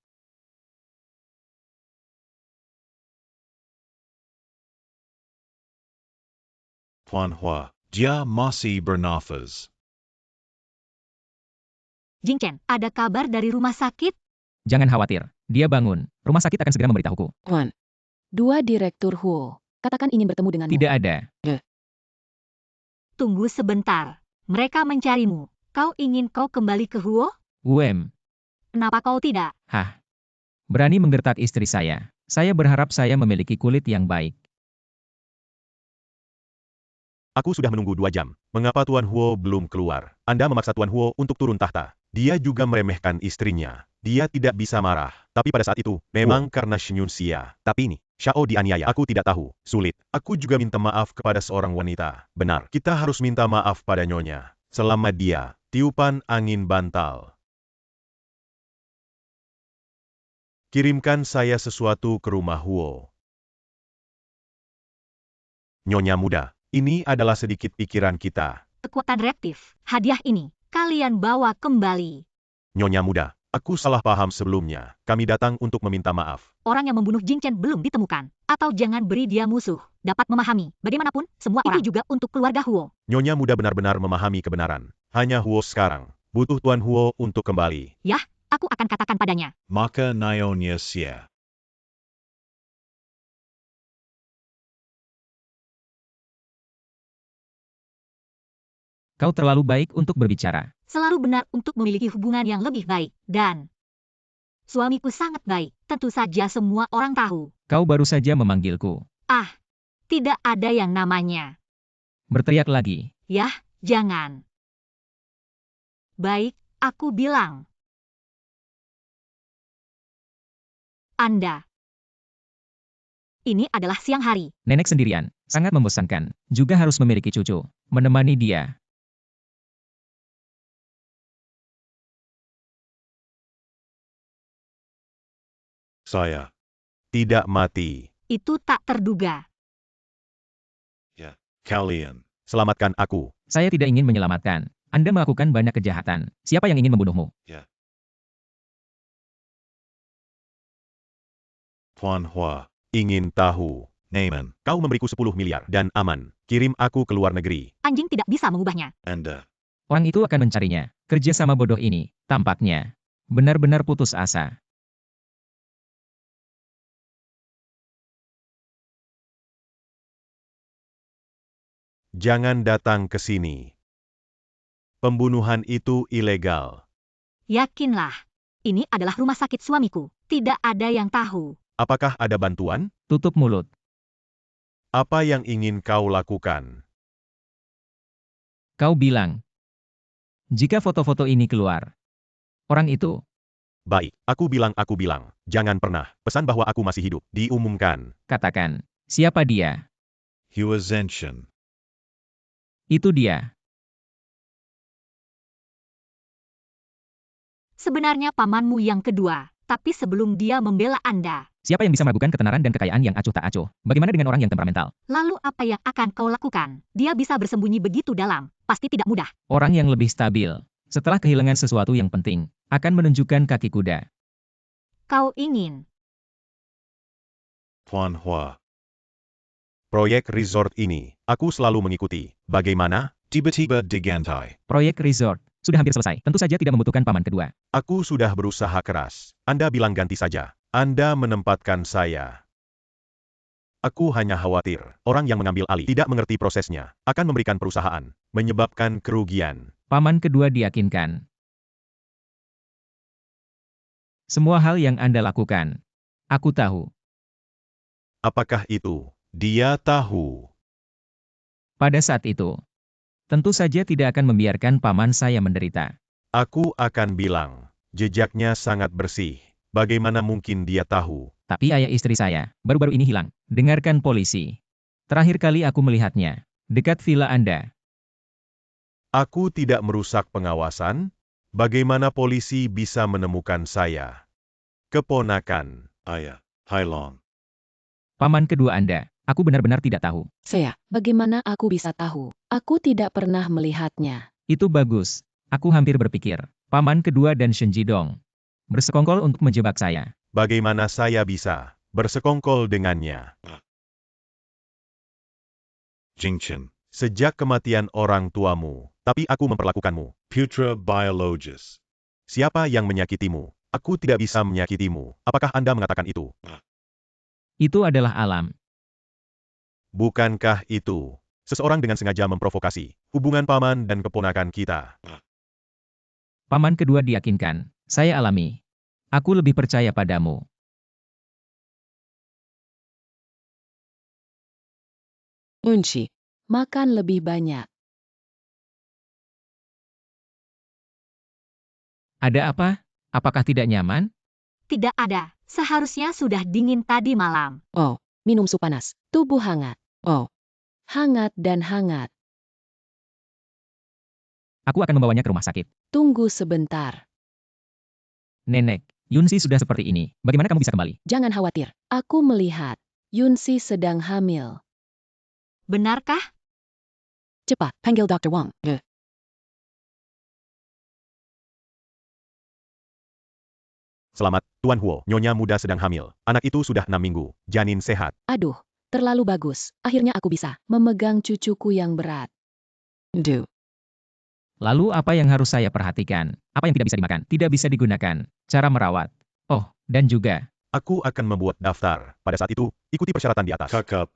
Tuan Hua. Dia masih bernafas. Jingchen, ada kabar dari rumah sakit? Jangan khawatir. Dia bangun. Rumah sakit akan segera memberitahuku. Tuan. Dua Direktur Huo. Katakan ingin bertemu denganmu. Tidak ada. Tunggu sebentar. Mereka mencarimu. Kau ingin kau kembali ke Huo? Kenapa kau tidak? Hah. Berani menggertak istri saya. Saya berharap saya memiliki kulit yang baik. aku sudah menunggu 2 jam. Mengapa Tuan Huo belum keluar? Anda memaksa Tuan Huo untuk turun tahta. Dia juga meremehkan istrinya. Dia tidak bisa marah. Tapi pada saat itu, memang karena Shenyun Xia. Tapi ini, Xiao dianiaya. Aku tidak tahu. Sulit. Aku juga minta maaf kepada seorang wanita. Benar. Kita harus minta maaf pada nyonya. Selama dia, tiupan angin bantal. Kirimkan saya sesuatu ke rumah Huo. Nyonya muda, ini adalah sedikit pikiran kita. Kekuatan reaktif. Hadiah ini, kalian bawa kembali. Nyonya muda, aku salah paham sebelumnya. Kami datang untuk meminta maaf. Orang yang membunuh Jingchen belum ditemukan. Atau jangan beri dia musuh. Dapat memahami. Bagaimanapun, semua orang. Itu juga untuk keluarga Huo. Nyonya muda benar-benar memahami kebenaran. Hanya Huo sekarang. Butuh Tuan Huo untuk kembali. Yah, aku akan katakan padanya. Maka Nyonya Xia. Kau terlalu baik untuk berbicara. Selalu benar untuk memiliki hubungan yang lebih baik. Dan suamiku sangat baik. Tentu saja semua orang tahu. Kau baru saja memanggilku. Ah, tidak ada yang namanya. Berteriak lagi. Yah, jangan. Baik, aku bilang. Anda. Ini adalah siang hari. Nenek sendirian. Sangat membosankan. Juga harus memiliki cucu. Menemani dia. Saya. Tidak mati. Itu tak terduga. Kalian. Selamatkan aku. Saya tidak ingin menyelamatkan. Anda melakukan banyak kejahatan. Siapa yang ingin membunuhmu? Tuan Hua. Ingin tahu. Naaman. Kau memberiku 10 miliar dan aman. Kirim aku ke luar negeri. Anjing tidak bisa mengubahnya. Anda. Orang itu akan mencarinya. Kerja sama bodoh ini, tampaknya benar-benar putus asa. Jangan datang ke sini. Pembunuhan itu ilegal. Yakinlah. Ini adalah rumah sakit suamiku. Tidak ada yang tahu. Apakah ada bantuan? Tutup mulut. Apa yang ingin kau lakukan? Kau bilang, jika foto-foto ini keluar, orang itu, Baik, aku bilang, jangan pernah, pesan bahwa aku masih hidup, diumumkan. katakan, siapa dia? Hua Zenshin. Itu dia. Sebenarnya pamanmu yang kedua, tapi sebelum dia membela Anda, Siapa yang bisa meragukan ketenaran dan kekayaan yang acuh tak acuh? Bagaimana dengan orang yang temperamental? lalu apa yang akan kau lakukan? Dia bisa bersembunyi begitu dalam, pasti tidak mudah. Orang yang lebih stabil, setelah kehilangan sesuatu yang penting, akan menunjukkan kaki kuda. Kau ingin Tuan Hua. Proyek resort ini, aku selalu mengikuti. Bagaimana? Tiba-tiba diganti. Proyek resort sudah hampir selesai. Tentu saja tidak membutuhkan paman kedua. Aku sudah berusaha keras. Anda bilang ganti saja. Anda menempatkan saya. Aku hanya khawatir, orang yang mengambil alih tidak mengerti prosesnya, akan memberikan perusahaan, menyebabkan kerugian. Paman kedua diyakinkan. Semua hal yang Anda lakukan, aku tahu. Apakah itu? Dia tahu. Pada saat itu, tentu saja tidak akan membiarkan paman saya menderita. Aku akan bilang, jejaknya sangat bersih. Bagaimana mungkin dia tahu? Tapi ayah istri saya, baru-baru ini hilang. Dengarkan polisi. Terakhir kali aku melihatnya, dekat villa Anda. Aku tidak merusak pengawasan? Bagaimana polisi bisa menemukan saya? Keponakan. Ayah. Hailong. Paman kedua Anda, aku benar-benar tidak tahu. Saya, bagaimana aku bisa tahu? Aku tidak pernah melihatnya. Itu bagus. Aku hampir berpikir, paman kedua dan Shen Jidong bersekongkol untuk menjebak saya. Bagaimana saya bisa bersekongkol dengannya? Jingchen. Sejak kematian orang tuamu, tapi aku memperlakukanmu. Putra biologis. Siapa yang menyakitimu? Aku tidak bisa menyakitimu. Apakah Anda mengatakan itu? Itu adalah alam. Bukankah itu seseorang dengan sengaja memprovokasi hubungan paman dan keponakan kita? Paman kedua diyakinkan, saya alami. Aku lebih percaya padamu. Unci, makan lebih banyak. Ada apa? Apakah tidak nyaman? tidak ada, seharusnya sudah dingin tadi malam. Oh, minum sup panas. Tubuh hangat. Oh, hangat dan hangat. Aku akan membawanya ke rumah sakit. Tunggu sebentar. Nenek, Yunsi sudah seperti ini. Bagaimana kamu bisa kembali? Jangan khawatir. Aku melihat Yunsi sedang hamil. Benarkah? Cepat, panggil Dr. Wang. Selamat, Tuan Huo. Nyonya muda sedang hamil. Anak itu sudah 6 minggu. Janin sehat. Aduh, terlalu bagus. Akhirnya aku bisa memegang cucuku yang berat. Duh. Lalu apa yang harus saya perhatikan? Apa yang tidak bisa dimakan? Tidak bisa digunakan. Cara merawat. Oh, dan juga. Aku akan membuat daftar. Pada saat itu, ikuti persyaratan di atas. Kakap.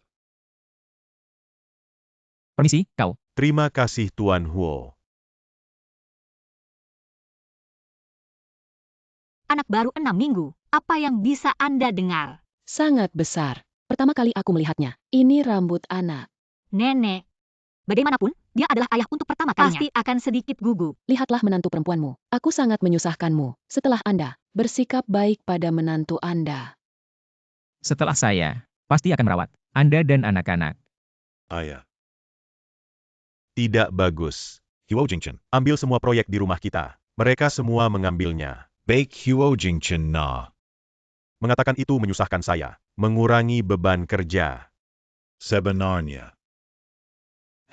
Permisi, kau. Terima kasih Tuan Huo. Anak baru 6 minggu, apa yang bisa Anda dengar? Sangat besar. Pertama kali aku melihatnya. Ini rambut anak. Nenek. Bagaimanapun, dia adalah ayah untuk pertama kalinya. Pasti akan sedikit gugup. Lihatlah menantu perempuanmu. Aku sangat menyusahkanmu. Setelah Anda bersikap baik pada menantu Anda. Setelah saya, pasti akan merawat Anda dan anak-anak. Ayah. Tidak bagus. Huo Jingchen. Ambil semua proyek di rumah kita. Mereka semua mengambilnya. Baik Huo Jingchen na. Mengatakan itu menyusahkan saya. Mengurangi beban kerja. Sebenarnya.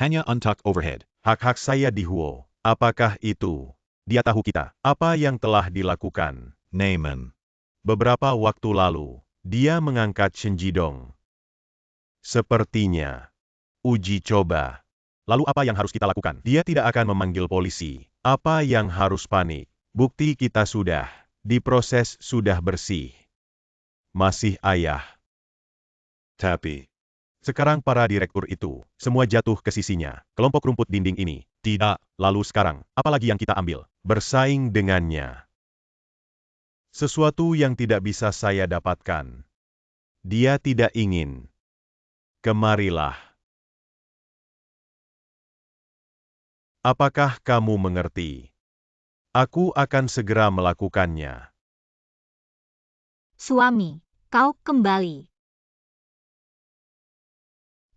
Hanya untuk overhead. Hak-hak saya di Huo. Apakah itu? Dia tahu kita. Apa yang telah dilakukan? Naaman. Beberapa waktu lalu, dia mengangkat Shen Jidong. Sepertinya. Uji coba. Lalu apa yang harus kita lakukan? Dia tidak akan memanggil polisi. Apa yang harus panik? Bukti kita sudah. Diproses sudah bersih. Masih ayah. Tapi. Sekarang para direktur itu, semua jatuh ke sisinya. Kelompok rumput dinding ini. Tidak. Lalu sekarang, apalagi yang kita ambil? Bersaing dengannya. Sesuatu yang tidak bisa saya dapatkan. Dia tidak ingin. Kemarilah. Apakah kamu mengerti? Aku akan segera melakukannya. Suami, kau kembali.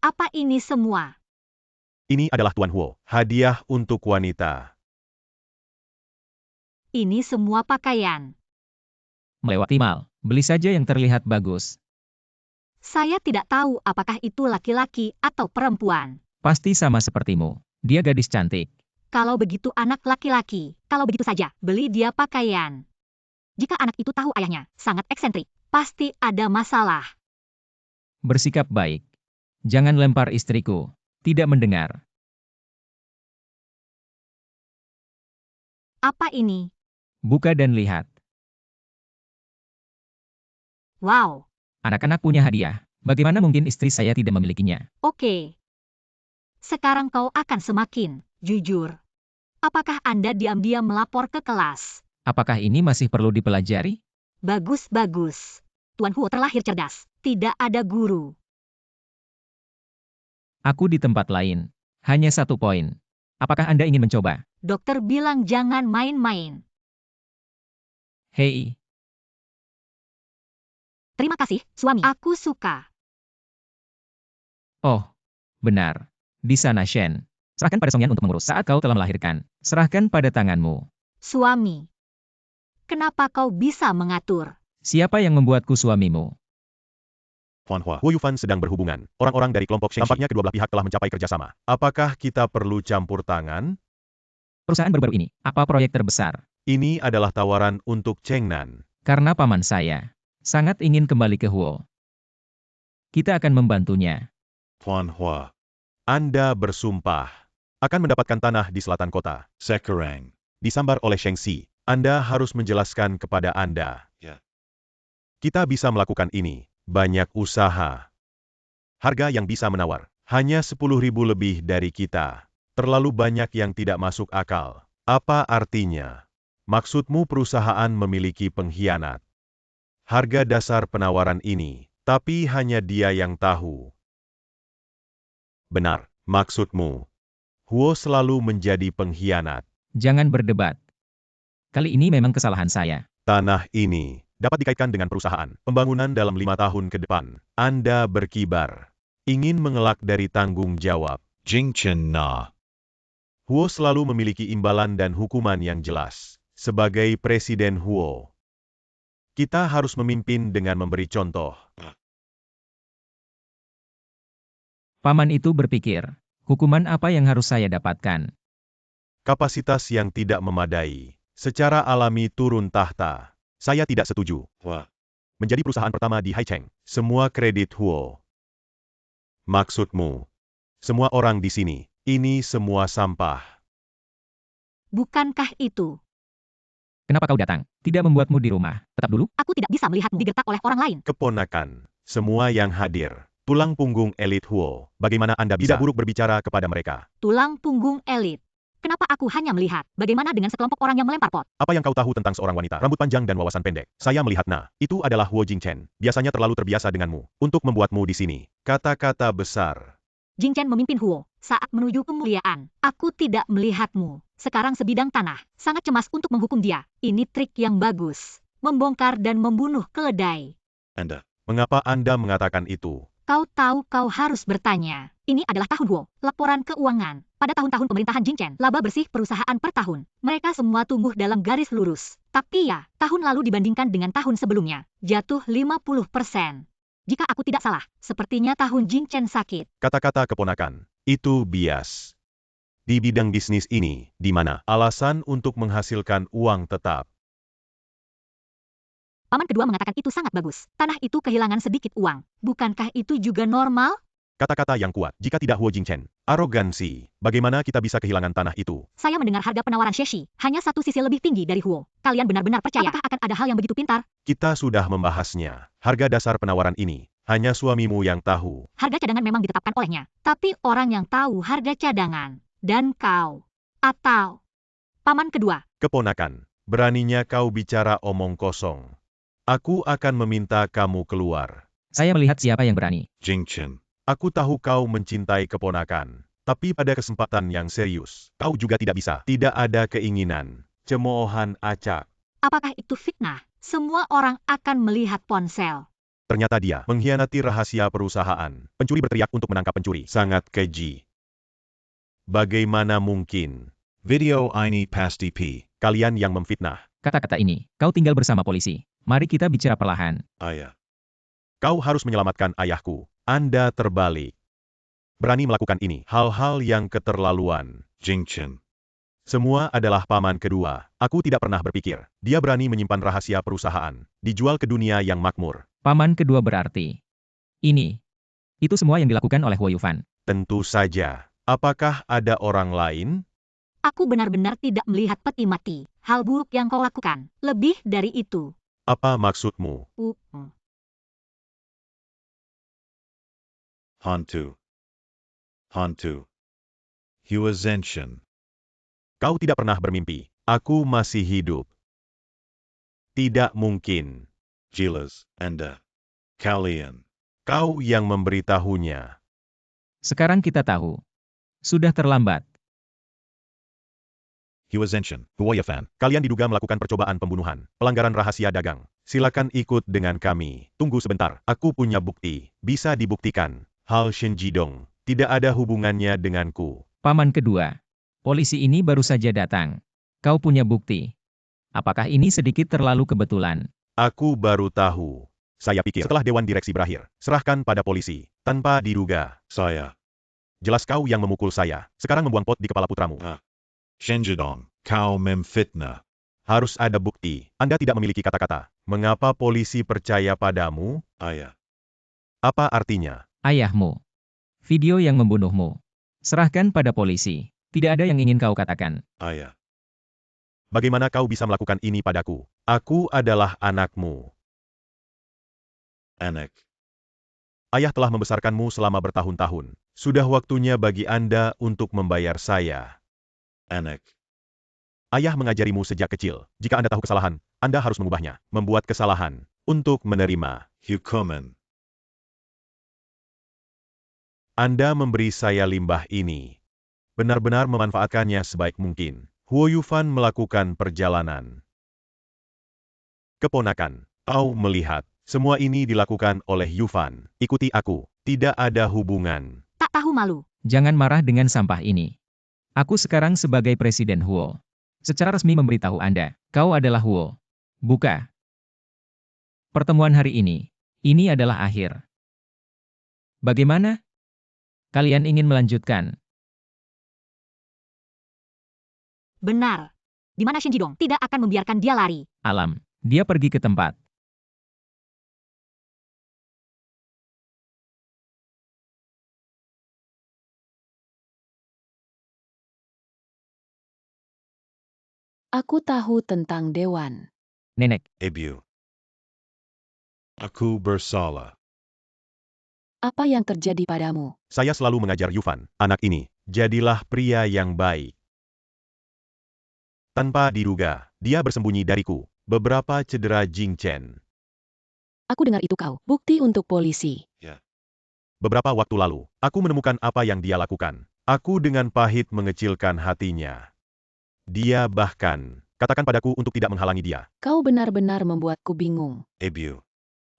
Apa ini semua? Ini adalah Tuan Huo, hadiah untuk wanita. Ini semua pakaian. Melewati mal, beli saja yang terlihat bagus. Saya tidak tahu apakah itu laki-laki atau perempuan. Pasti sama sepertimu. Dia gadis cantik. Kalau begitu anak laki-laki, kalau begitu saja, beli dia pakaian. Jika anak itu tahu ayahnya sangat eksentrik, pasti ada masalah. Bersikap baik. Jangan lempar istriku. Tidak mendengar. Apa ini? Buka dan lihat. Wow, Anak-anak punya hadiah. Bagaimana mungkin istri saya tidak memilikinya? oke. Sekarang kau akan semakin jujur. Apakah Anda diam-diam melapor ke kelas? Apakah ini masih perlu dipelajari? Bagus-bagus. Tuan Huo terlahir cerdas. Tidak ada guru. Aku di tempat lain. Hanya 1 poin. Apakah Anda ingin mencoba? Dokter bilang jangan main-main. Hei, Terima kasih, suami. Aku suka. oh, benar. Di sana Shen. Serahkan pada Songyan untuk mengurus saat kau telah melahirkan. Serahkan pada tanganmu. Suami. Kenapa kau bisa mengatur? Siapa yang membuatku suamimu? Tuan Hua, Huo Yufan sedang berhubungan. Orang-orang dari kelompok Shengxi. Tampaknya kedua belah pihak telah mencapai kerjasama. Apakah kita perlu campur tangan? Perusahaan baru-baru ini, apa proyek terbesar? Ini adalah tawaran untuk Cheng Nan. Karena paman saya sangat ingin kembali ke Huo. Kita akan membantunya. Tuan Hua. Anda bersumpah akan mendapatkan tanah di selatan kota. Sekarang. Disambar oleh Shengxi. Anda harus menjelaskan kepada Anda. Ya. Kita bisa melakukan ini. Banyak usaha. Harga yang bisa menawar. Hanya 10.000 lebih dari kita. Terlalu banyak yang tidak masuk akal. Apa artinya? Maksudmu perusahaan memiliki pengkhianat. Harga dasar penawaran ini, tapi hanya dia yang tahu. Benar, maksudmu. Huo selalu menjadi pengkhianat. Jangan berdebat. Kali ini memang kesalahan saya. Tanah ini dapat dikaitkan dengan perusahaan. Pembangunan dalam 5 tahun ke depan. Anda berkibar. Ingin mengelak dari tanggung jawab. Jingchen Na. Huo selalu memiliki imbalan dan hukuman yang jelas. Sebagai Presiden Huo, kita harus memimpin dengan memberi contoh. Paman itu berpikir, hukuman apa yang harus saya dapatkan? Kapasitas yang tidak memadai. Secara alami turun tahta. Saya tidak setuju. Hua. Menjadi perusahaan pertama di Haicheng. Semua kredit Huo. Maksudmu, semua orang di sini, ini semua sampah. Bukankah itu? Kenapa kau datang? Tidak membuatmu di rumah. Tetap dulu. Aku tidak bisa melihatmu digertak oleh orang lain. Keponakan, semua yang hadir. Tulang punggung elit Huo. Bagaimana Anda bisa tidak buruk berbicara kepada mereka? Tulang punggung elit. Kenapa aku hanya melihat? Bagaimana dengan sekelompok orang yang melempar pot? Apa yang kau tahu tentang seorang wanita, rambut panjang dan wawasan pendek? Saya melihat itu adalah Huo Jingchen. Biasanya terlalu terbiasa denganmu, untuk membuatmu di sini. Kata-kata besar. Jing Chen memimpin Huo saat menuju kemuliaan. Aku tidak melihatmu. Sekarang sebidang tanah. Sangat cemas untuk menghukum dia. Ini trik yang bagus. Membongkar dan membunuh keledai. Anda. Mengapa Anda mengatakan itu? Kau tahu kau harus bertanya. Ini adalah tahun Huo. Laporan keuangan. Pada tahun-tahun pemerintahan Jing Chen, laba bersih perusahaan per tahun. Mereka semua tumbuh dalam garis lurus. Tapi ya, tahun lalu dibandingkan dengan tahun sebelumnya, jatuh 50%. Jika aku tidak salah, sepertinya tahun Jing Chen sakit. Kata-kata keponakan. Itu bias. Di bidang bisnis ini, di mana alasan untuk menghasilkan uang tetap. Paman kedua mengatakan itu sangat bagus. Tanah itu kehilangan sedikit uang. Bukankah itu juga normal? Kata-kata yang kuat, jika tidak Huo Jingchen. Arogansi. Bagaimana kita bisa kehilangan tanah itu? Saya mendengar harga penawaran Sheshi hanya 1 sisi lebih tinggi dari Huo. Kalian benar-benar percaya? Apakah akan ada hal yang begitu pintar? Kita sudah membahasnya. Harga dasar penawaran ini, hanya suamimu yang tahu. Harga cadangan memang ditetapkan olehnya. Tapi orang yang tahu harga cadangan. Dan kau. Atau paman kedua. Keponakan, beraninya kau bicara omong kosong. Aku akan meminta kamu keluar. Saya melihat siapa yang berani. Jingchen. Aku tahu kau mencintai keponakan. Tapi pada kesempatan yang serius, kau juga tidak bisa. Tidak ada keinginan, cemoohan acak. Apakah itu fitnah? Semua orang akan melihat ponsel. Ternyata dia mengkhianati rahasia perusahaan. Pencuri berteriak untuk menangkap pencuri. Sangat keji. Bagaimana mungkin? Video ini pasti P. Kalian yang memfitnah. Kata-kata ini, kau tinggal bersama polisi. Mari kita bicara perlahan. Ayah. Kau harus menyelamatkan ayahku. Anda terbalik. Berani melakukan ini. Hal-hal yang keterlaluan. Jingchen. Semua adalah paman kedua. Aku tidak pernah berpikir. Dia berani menyimpan rahasia perusahaan. Dijual ke dunia yang makmur. Paman kedua berarti. Ini. Itu semua yang dilakukan oleh Huo Yufan. Tentu saja. Apakah ada orang lain? Aku benar-benar tidak melihat peti mati. Hal buruk yang kau lakukan. Lebih dari itu. Apa maksudmu? Hantu. Hantu. Hua Zenshin. Kau tidak pernah bermimpi. Aku masih hidup. Tidak mungkin. Jelas. Anda. Kalian. Kau yang memberitahunya. Sekarang kita tahu. Sudah terlambat. Hua Zenshin. Hua Yafan. Kalian diduga melakukan percobaan pembunuhan, pelanggaran rahasia dagang. Silakan ikut dengan kami. Tunggu sebentar. Aku punya bukti. Bisa dibuktikan. Hal Shen Jidong tidak ada hubungannya denganku. Paman kedua. Polisi ini baru saja datang. Kau punya bukti. Apakah ini sedikit terlalu kebetulan? Aku baru tahu. Saya pikir setelah dewan direksi berakhir, serahkan pada polisi. Tanpa diduga. Saya. Jelas kau yang memukul saya. Sekarang membuang pot di kepala putramu. Shenjidong. Kau memfitnah. Harus ada bukti. Anda tidak memiliki kata-kata. Mengapa polisi percaya padamu? Ayah. Apa artinya? Ayahmu. Video yang membunuhmu. Serahkan pada polisi. Tidak ada yang ingin kau katakan. Ayah. Bagaimana kau bisa melakukan ini padaku? Aku adalah anakmu. Anak. Ayah telah membesarkanmu selama bertahun-tahun. Sudah waktunya bagi Anda untuk membayar saya. Anak. Ayah mengajarimu sejak kecil. Jika Anda tahu kesalahan, Anda harus mengubahnya. Membuat kesalahan. Untuk menerima. Hukuman. Anda memberi saya limbah ini. Benar-benar memanfaatkannya sebaik mungkin. Huo Yufan melakukan perjalanan. Keponakan, kau melihat. Semua ini dilakukan oleh Yufan. Ikuti aku. Tidak ada hubungan. Tak tahu malu. Jangan marah dengan sampah ini. Aku sekarang sebagai Presiden Huo. Secara resmi memberitahu Anda, kau adalah Huo. Buka. Pertemuan hari ini adalah akhir. Bagaimana? Kalian ingin melanjutkan? Benar. Di mana Shen Jidong tidak akan membiarkan dia lari. Alam, dia pergi ke tempat. Aku tahu tentang Dewan. Nenek, Ibu. Aku bersalah. Apa yang terjadi padamu? Saya selalu mengajar Yufan, anak ini, jadilah pria yang baik. Tanpa diduga, dia bersembunyi dariku. Beberapa cedera Jingchen. Aku dengar itu kau. Bukti untuk polisi. Beberapa waktu lalu, aku menemukan apa yang dia lakukan. Aku dengan pahit mengecilkan hatinya. Dia bahkan, katakan padaku untuk tidak menghalangi dia. Kau benar-benar membuatku bingung. Ibu.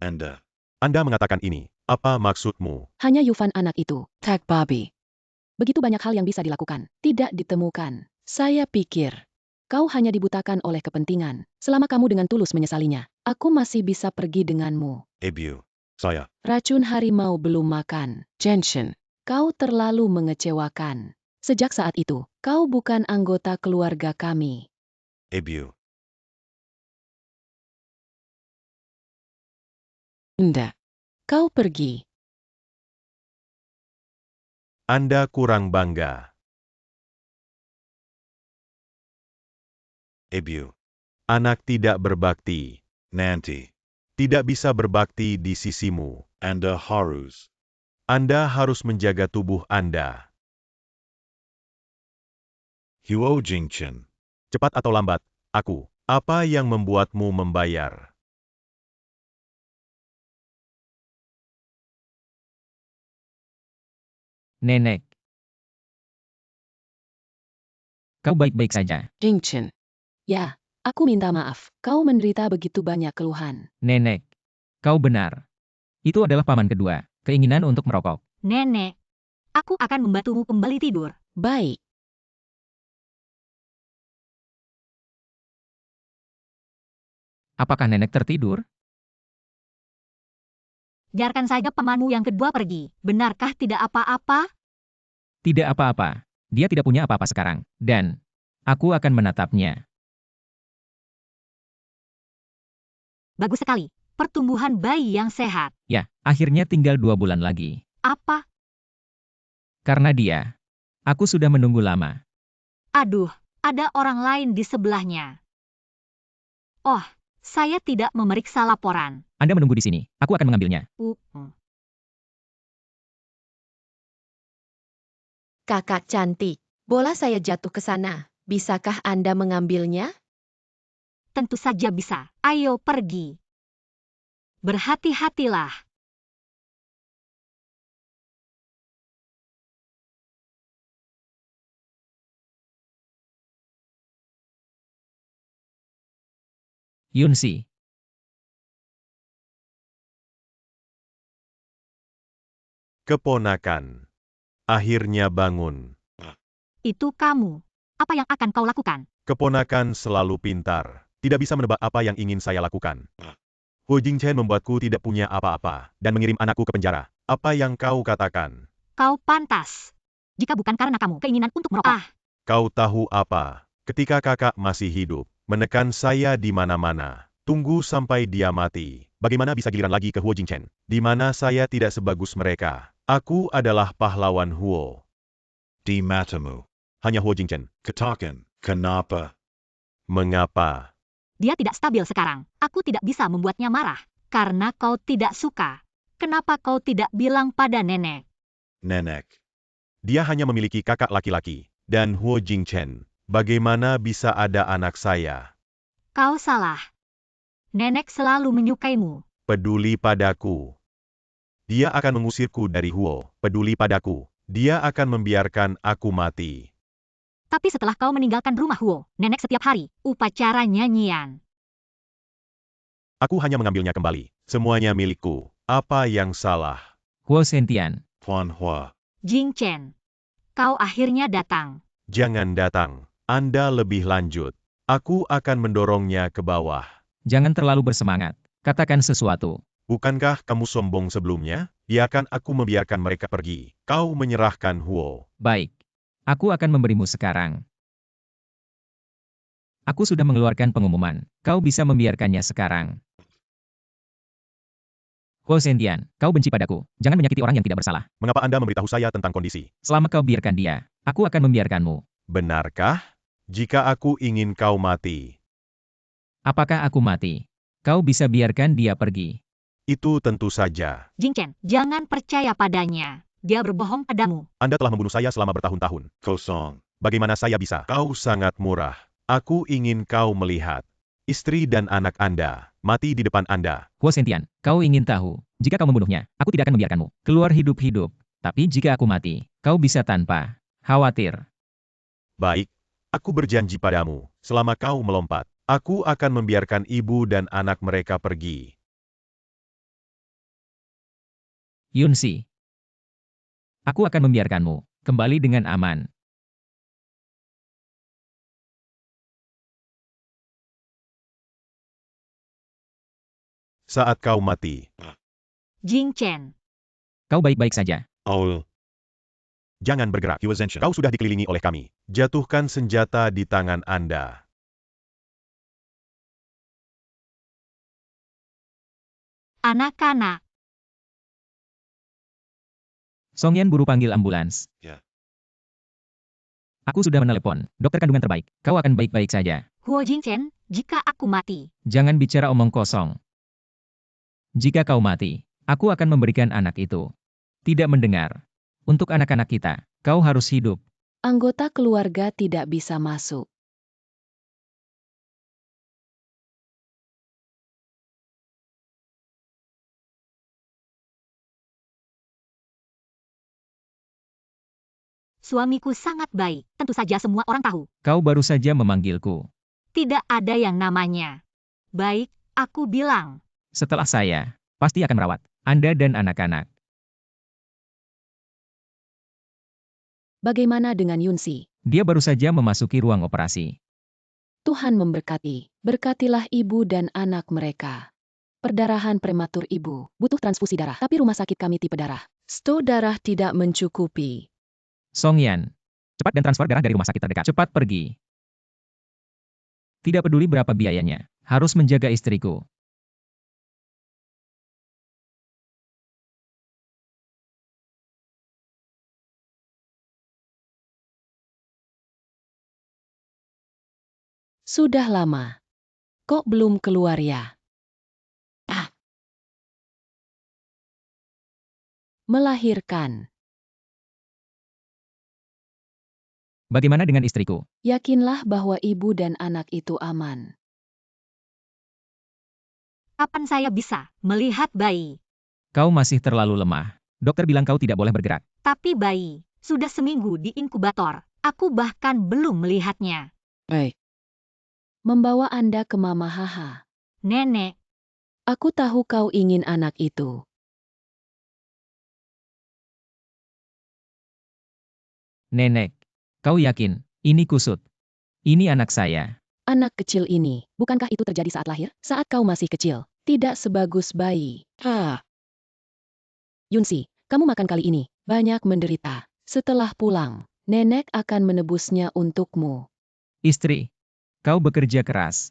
Anda. Anda mengatakan ini. Apa maksudmu? Hanya Yufan anak itu. Tag Bobby. Begitu banyak hal yang bisa dilakukan. Tidak ditemukan. Saya pikir. Kau hanya dibutakan oleh kepentingan. Selama kamu dengan tulus menyesalinya. Aku masih bisa pergi denganmu. Ibu. Saya. Racun harimau belum makan. Genshin. Kau terlalu mengecewakan. Sejak saat itu, kau bukan anggota keluarga kami. Ibu. Nda. Kau pergi. Anda kurang bangga. Ibu. Anak tidak berbakti. Nanti. Tidak bisa berbakti di sisimu. Anda harus. Anda harus menjaga tubuh Anda. Huo Jingchen. Cepat atau lambat, aku. Apa yang membuatmu membayar? Nenek. Kau baik-baik saja. Jingchen. Ya, aku minta maaf. Kau menderita begitu banyak keluhan. Nenek. Kau benar. Itu adalah paman kedua. Keinginan untuk merokok. Nenek, aku akan membantumu kembali tidur. Baik. Apakah nenek tertidur? Biarkan saja pamanmu yang kedua pergi. Benarkah tidak apa-apa? Tidak apa-apa. Dia tidak punya apa-apa sekarang. Dan aku akan menatapnya. Bagus sekali. Pertumbuhan bayi yang sehat. Ya, akhirnya tinggal 2 bulan lagi. Apa? Karena dia. Aku sudah menunggu lama. Aduh, ada orang lain di sebelahnya. Oh, saya tidak memeriksa laporan. Anda menunggu di sini. Aku akan mengambilnya. Kakak cantik, bola saya jatuh ke sana. Bisakah Anda mengambilnya? Tentu saja bisa. Ayo pergi. Berhati-hatilah. Yunsi. Keponakan. Akhirnya bangun. Itu kamu. Apa yang akan kau lakukan? Keponakan selalu pintar. Tidak bisa menebak apa yang ingin saya lakukan. Hu Jingchen membuatku tidak punya apa-apa, dan mengirim anakku ke penjara. Apa yang kau katakan? Kau pantas. Jika bukan karena kamu keinginan untuk merokok. Kau tahu apa? Ketika kakak masih hidup, menekan saya di mana-mana. Tunggu sampai dia mati. Bagaimana bisa giliran lagi ke Hu Jingchen? Di mana saya tidak sebagus mereka. Aku adalah pahlawan Huo. Di matamu. Hanya Hu Jingchen. Katakan, kenapa? Mengapa? Dia tidak stabil sekarang. Aku tidak bisa membuatnya marah. Karena kau tidak suka. Kenapa kau tidak bilang pada nenek? Nenek. Dia hanya memiliki kakak laki-laki. Dan Hu Jingchen. Bagaimana bisa ada anak saya? Kau salah. Nenek selalu menyukaimu. Peduli padaku. Dia akan mengusirku dari Huo. Peduli padaku. Dia akan membiarkan aku mati. Tapi setelah kau meninggalkan rumah Huo, nenek setiap hari, upacara nyanyian. Aku hanya mengambilnya kembali. Semuanya milikku. Apa yang salah? Huo Sentian. Huan Hua. Jing Chen. Kau akhirnya datang. Jangan datang. Anda lebih lanjut. Aku akan mendorongnya ke bawah. Jangan terlalu bersemangat. Katakan sesuatu. Bukankah kamu sombong sebelumnya? Biarkan aku membiarkan mereka pergi. Kau menyerahkan Huo. Baik. Aku akan memberimu sekarang. Aku sudah mengeluarkan pengumuman. Kau bisa membiarkannya sekarang. Huo Sentian, kau benci padaku. Jangan menyakiti orang yang tidak bersalah. Mengapa Anda memberitahu saya tentang kondisi? Selama kau biarkan dia, aku akan membiarkanmu. Benarkah? Jika aku ingin kau mati, Apakah aku mati? Kau bisa biarkan dia pergi. itu tentu saja. Jing Chen, jangan percaya padanya. Dia berbohong padamu. Anda telah membunuh saya selama bertahun-tahun. Kosong. Bagaimana saya bisa? Kau sangat murah. Aku ingin kau melihat. Istri dan anak Anda mati di depan Anda. Huo Sentian, kau ingin tahu, jika kau membunuhnya, aku tidak akan membiarkanmu keluar hidup-hidup. Tapi jika aku mati, kau bisa tanpa khawatir. Baik, aku berjanji padamu, selama kau melompat, aku akan membiarkan ibu dan anak mereka pergi. Yunsi. Aku akan membiarkanmu kembali dengan aman. Saat kau mati, Jing Chen. Kau baik-baik saja. Owl. jangan bergerak. He was ancient. Kau sudah dikelilingi oleh kami. Jatuhkan senjata di tangan Anda. Anak-anak. Songyan buru panggil ambulans. Ya. Aku sudah menelepon dokter kandungan terbaik. Kau akan baik-baik saja. Huo Jing Chen, jika aku mati. Jangan bicara omong kosong. Jika kau mati, aku akan memberikan anak itu. Tidak mendengar. Untuk anak-anak kita, kau harus hidup. Anggota keluarga tidak bisa masuk. Suamiku sangat baik, tentu saja semua orang tahu. Kau baru saja memanggilku. Tidak ada yang namanya baik, aku bilang. Setelah saya, pasti akan merawat Anda dan anak-anak. Bagaimana dengan Yunsi? Dia baru saja memasuki ruang operasi. Tuhan memberkati. Berkatilah ibu dan anak mereka. Perdarahan prematur ibu. Butuh transfusi darah. Tapi rumah sakit kami tipe darah. Stok darah tidak mencukupi. Song Yan, cepat dan transfer darah dari rumah sakit terdekat. Cepat pergi. Tidak peduli berapa biayanya, harus menjaga istriku. Sudah lama. Kok belum keluar ya? Melahirkan. Bagaimana dengan istriku? Yakinlah bahwa ibu dan anak itu aman. Kapan saya bisa melihat bayi? Kau masih terlalu lemah. Dokter bilang kau tidak boleh bergerak. Tapi bayi sudah seminggu di inkubator. Aku bahkan belum melihatnya. Membawa Anda ke Mama Haha. Nenek, Aku tahu kau ingin anak itu. Nenek, kau yakin ini kusut? Ini anak saya. Anak kecil ini, bukankah itu terjadi saat lahir? Saat kau masih kecil. Tidak sebagus bayi. Yunsi, kamu makan kali ini. Banyak menderita. Setelah pulang, nenek akan menebusnya untukmu. Istri, kau bekerja keras.